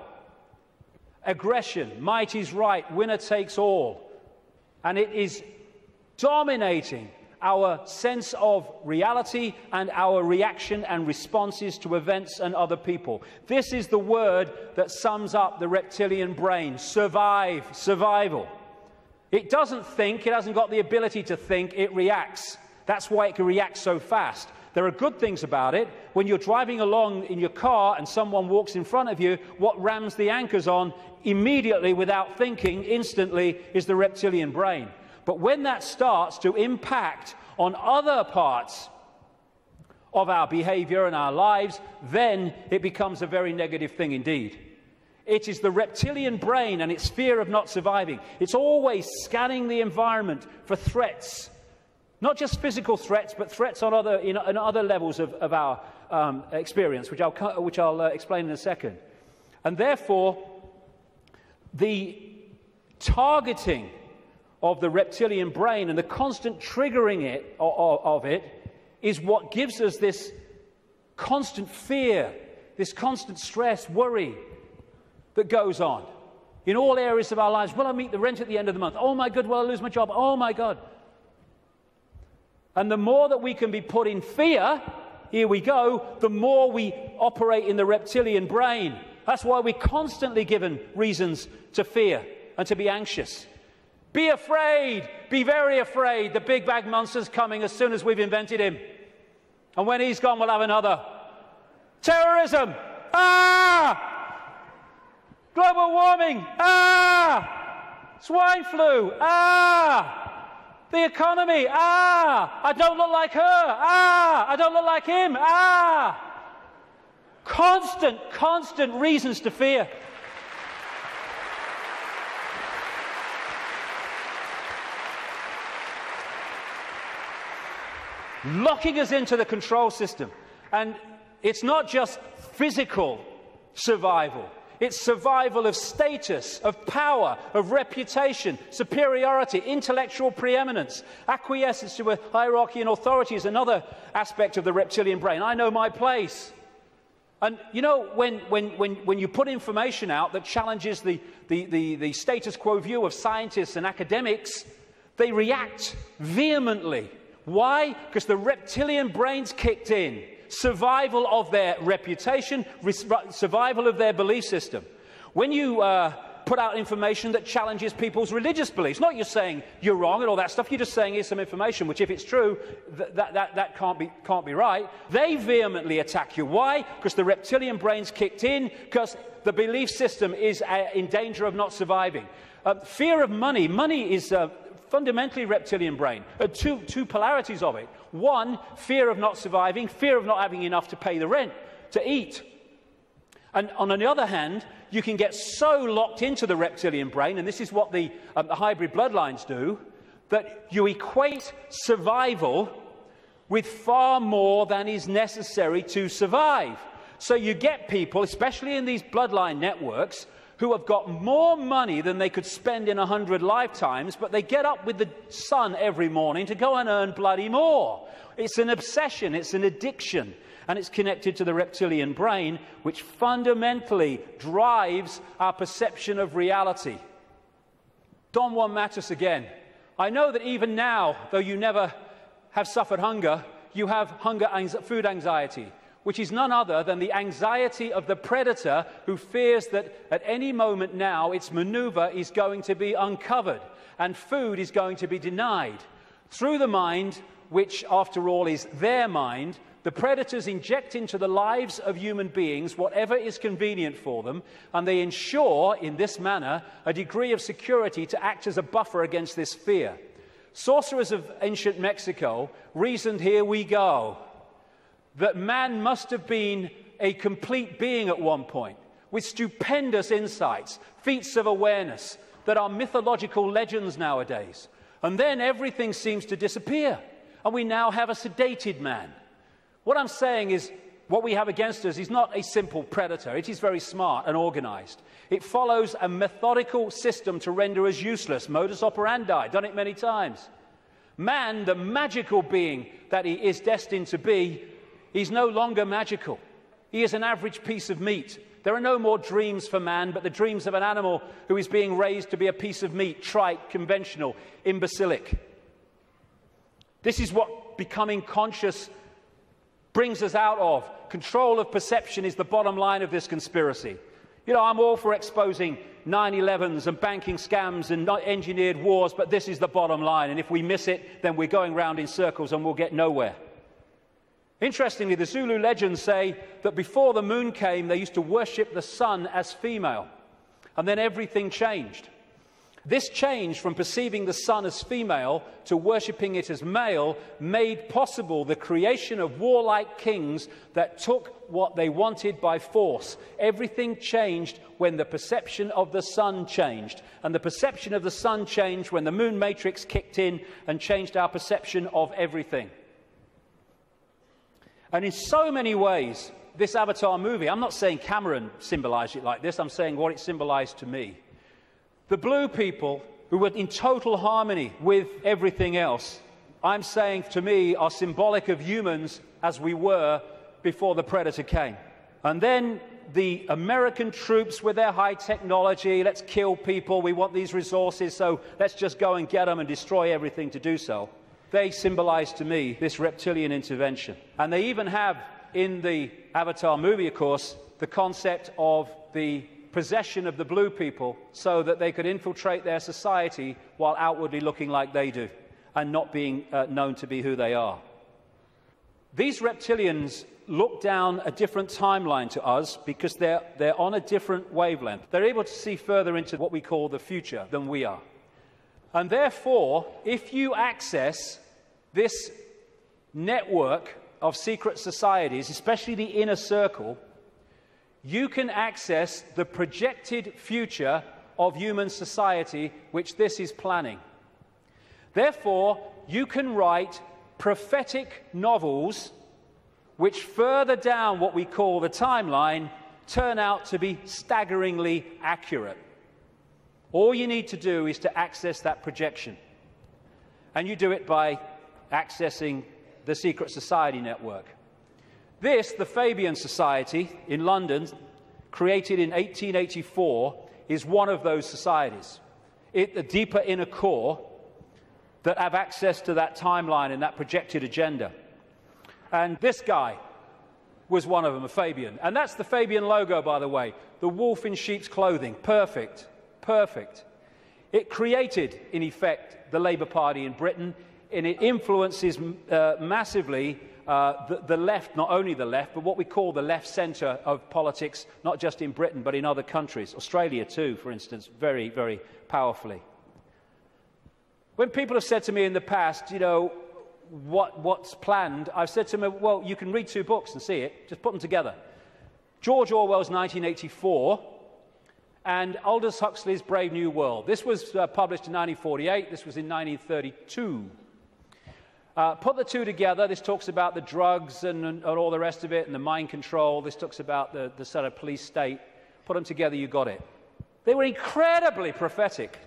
Aggression, might is right, winner takes all. And it is dominating our sense of reality and our reaction and responses to events and other people. This is the word that sums up the reptilian brain: survive, survival. It doesn't think, it hasn't got the ability to think, it reacts. That's why it can react so fast. There are good things about it. When you're driving along in your car and someone walks in front of you, what rams the anchors on immediately, without thinking, instantly, is the reptilian brain. But when that starts to impact on other parts of our behavior and our lives, then it becomes a very negative thing indeed. It is the reptilian brain and its fear of not surviving. It's always scanning the environment for threats. Not just physical threats, but threats on other levels of our experience, which I'll explain in a second. And therefore, the targeting of the reptilian brain and the constant triggering of it is what gives us this constant fear, this constant stress, worry that goes on in all areas of our lives. Will I meet the rent at the end of the month? Oh my God, will I lose my job? Oh my God. And the more that we can be put in fear, here we go, the more we operate in the reptilian brain. That's why we're constantly given reasons to fear and to be anxious. Be afraid, be very afraid. The big bad monster's coming as soon as we've invented him. And when he's gone, we'll have another. Terrorism! Ah! Global warming! Ah! Swine flu! Ah! The economy! Ah! I don't look like her! Ah! I don't look like him! Ah! Constant reasons to fear. Locking us into the control system. And it's not just physical survival. It's survival of status, of power, of reputation, superiority, intellectual preeminence. Acquiescence to a hierarchy and authority is another aspect of the reptilian brain. I know my place. And you know, when you put information out that challenges the status quo view of scientists and academics, they react vehemently. Why? Because the reptilian brain's kicked in. Survival of their reputation, survival of their belief system. When you put out information that challenges people's religious beliefs, not you're saying you're wrong and all that stuff, you're just saying here's some information, which if it's true, that can't be right. They vehemently attack you. Why? Because the reptilian brain's kicked in, because the belief system is in danger of not surviving. Fear of money. Money is fundamentally reptilian brain. Two polarities of it. One, fear of not surviving, fear of not having enough to pay the rent, to eat. And on the other hand, you can get so locked into the reptilian brain, and this is what the hybrid bloodlines do, that you equate survival with far more than is necessary to survive. So you get people, especially in these bloodline networks, who have got more money than they could spend in 100 lifetimes, but they get up with the sun every morning to go and earn bloody more. It's an obsession, it's an addiction, and it's connected to the reptilian brain, which fundamentally drives our perception of reality. Don Juan Matus again. I know that even now, though you never have suffered hunger, you have food anxiety, which is none other than the anxiety of the predator who fears that at any moment now its maneuver is going to be uncovered and food is going to be denied. Through the mind, which after all is their mind, the predators inject into the lives of human beings whatever is convenient for them, and they ensure in this manner a degree of security to act as a buffer against this fear. Sorcerers of ancient Mexico reasoned, here we go, that man must have been a complete being at one point, with stupendous insights, feats of awareness that are mythological legends nowadays. And then everything seems to disappear, and we now have a sedated man. What I'm saying is, what we have against us is not a simple predator. It is very smart and organized. It follows a methodical system to render us useless. Modus operandi, done it many times. Man, the magical being that he is destined to be, he's no longer magical. He is an average piece of meat. There are no more dreams for man, but the dreams of an animal who is being raised to be a piece of meat, trite, conventional, imbecilic. This is what becoming conscious brings us out of. Control of perception is the bottom line of this conspiracy. You know, I'm all for exposing 9/11s and banking scams and engineered wars, but this is the bottom line. And if we miss it, then we're going round in circles and we'll get nowhere. Interestingly, the Zulu legends say that before the moon came, they used to worship the sun as female. And then everything changed. This change from perceiving the sun as female to worshipping it as male made possible the creation of warlike kings that took what they wanted by force. Everything changed when the perception of the sun changed. And the perception of the sun changed when the moon matrix kicked in and changed our perception of everything. And in so many ways, this Avatar movie, I'm not saying Cameron symbolized it like this, I'm saying what it symbolized to me. The blue people, who were in total harmony with everything else, I'm saying to me are symbolic of humans as we were before the Predator came. And then the American troops with their high technology, let's kill people, we want these resources, so let's just go and get them and destroy everything to do so. They symbolize to me this reptilian intervention. And they even have, in the Avatar movie, of course, the concept of the possession of the blue people so that they could infiltrate their society while outwardly looking like they do and not being known to be who they are. These reptilians look down a different timeline to us because they're on a different wavelength. They're able to see further into what we call the future than we are. And therefore, if you access this network of secret societies, especially the inner circle, you can access the projected future of human society which this is planning. Therefore, you can write prophetic novels which further down what we call the timeline turn out to be staggeringly accurate. All you need to do is to access that projection. And you do it by accessing the Secret Society network. This, the Fabian Society in London, created in 1884, is one of those societies. The deeper inner core that have access to that timeline and that projected agenda. And this guy was one of them, a Fabian. And that's the Fabian logo, by the way. The wolf in sheep's clothing. Perfect. Perfect. It created, in effect, the Labour Party in Britain, and it influences massively the left, not only the left, but what we call the left centre of politics, not just in Britain, but in other countries. Australia, too, for instance, very, very powerfully. When people have said to me in the past, you know, what's planned, I've said to them, well, you can read two books and see it, just put them together. George Orwell's 1984 and Aldous Huxley's Brave New World. This was published in 1948, this was in 1932. Put the two together, this talks about the drugs and all the rest of it, and the mind control, this talks about the sort of police state. Put them together, you got it. They were incredibly prophetic.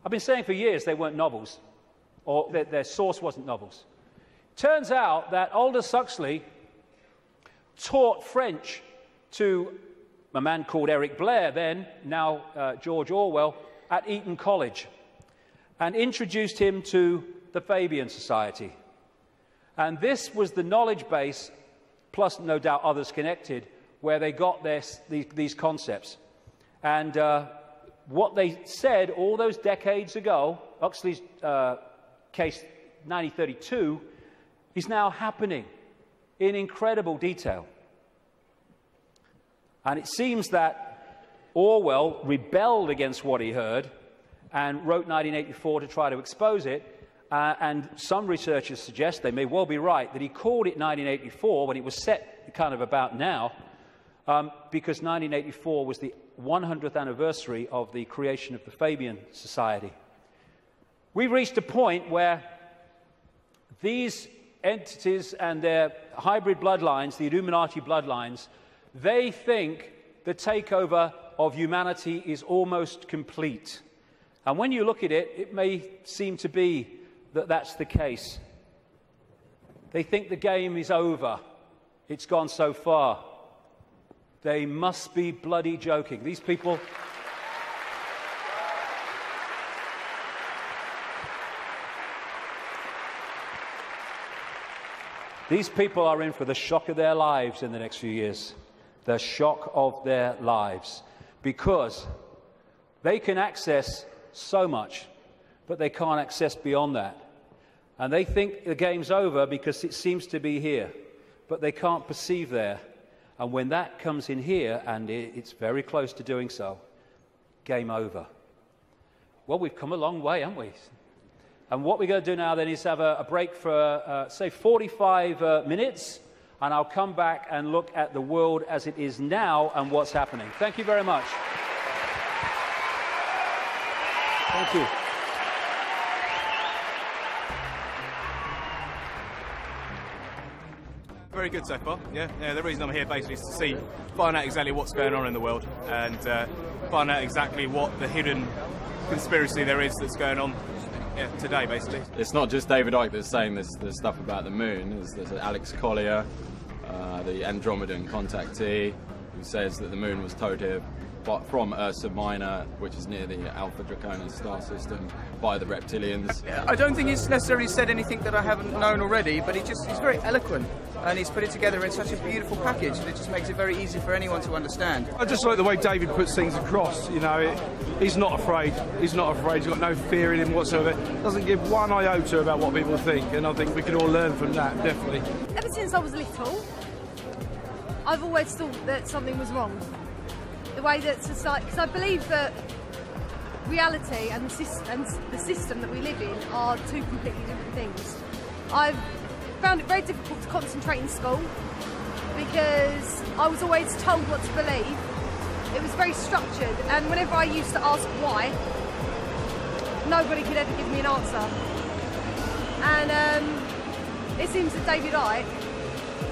I've been saying for years they weren't novels, or their source wasn't novels. Turns out that Aldous Huxley taught French to a man called Eric Blair then, now George Orwell, at Eton College, and introduced him to the Fabian Society. And this was the knowledge base, plus no doubt others connected, where they got these concepts. And what they said all those decades ago, Huxley's case 1932, is now happening in incredible detail. And it seems that Orwell rebelled against what he heard and wrote 1984 to try to expose it. And some researchers suggest, they may well be right, that he called it 1984 when it was set kind of about now, because 1984 was the 100th anniversary of the creation of the Fabian Society. We've reached a point where these entities and their hybrid bloodlines, the Illuminati bloodlines, they think the takeover of humanity is almost complete. And when you look at it, it may seem to be that that's the case. They think the game is over. It's gone so far. They must be bloody joking. These people... These people are in for the shock of their lives in the next few years. The shock of their lives. Because they can access so much, but they can't access beyond that. And they think the game's over because it seems to be here, but they can't perceive there. And when that comes in here, and it's very close to doing so, game over. Well, we've come a long way, haven't we? And what we're going to do now then is have a break for, say, 45 minutes, and I'll come back and look at the world as it is now and what's happening. Thank you very much. Thank you. very good so far. Yeah, the reason I'm here basically is to find out exactly what's going on in the world and find out exactly what the hidden conspiracy there is that's going on today, basically. It's not just David Icke that's saying this stuff about the moon. There's Alex Collier, the Andromedan contactee, who says that the moon was towed here from Ursa Minor, which is near the Alpha Draconis star system, by the Reptilians. I don't think he's necessarily said anything that I haven't known already, but he's very eloquent, and he's put it together in such a beautiful package that it just makes it very easy for anyone to understand. I just like the way David puts things across. You know, he's not afraid. He's not afraid. He's got no fear in him whatsoever. Doesn't give one iota about what people think, and I think we can all learn from that, definitely. Ever since I was little, I've always thought that something was wrong. The way that society, because I believe that reality and the system that we live in are two completely different things. I've found it very difficult to concentrate in school because I was always told what to believe. It was very structured, and whenever I used to ask why, nobody could ever give me an answer. And it seems that David Icke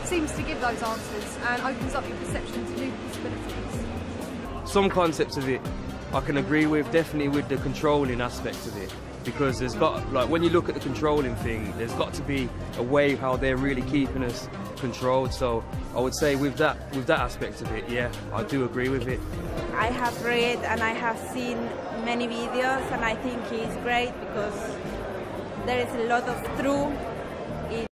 seems to give those answers and opens up your perception to new possibilities. Some concepts of it I can agree with, definitely with the controlling aspect of it, because there's got, like, when you look at the controlling thing, there's got to be a way how they're really keeping us controlled. So I would say with that aspect of it, yeah, I do agree with it. I have read and I have seen many videos, and I think he's great because there is a lot of truth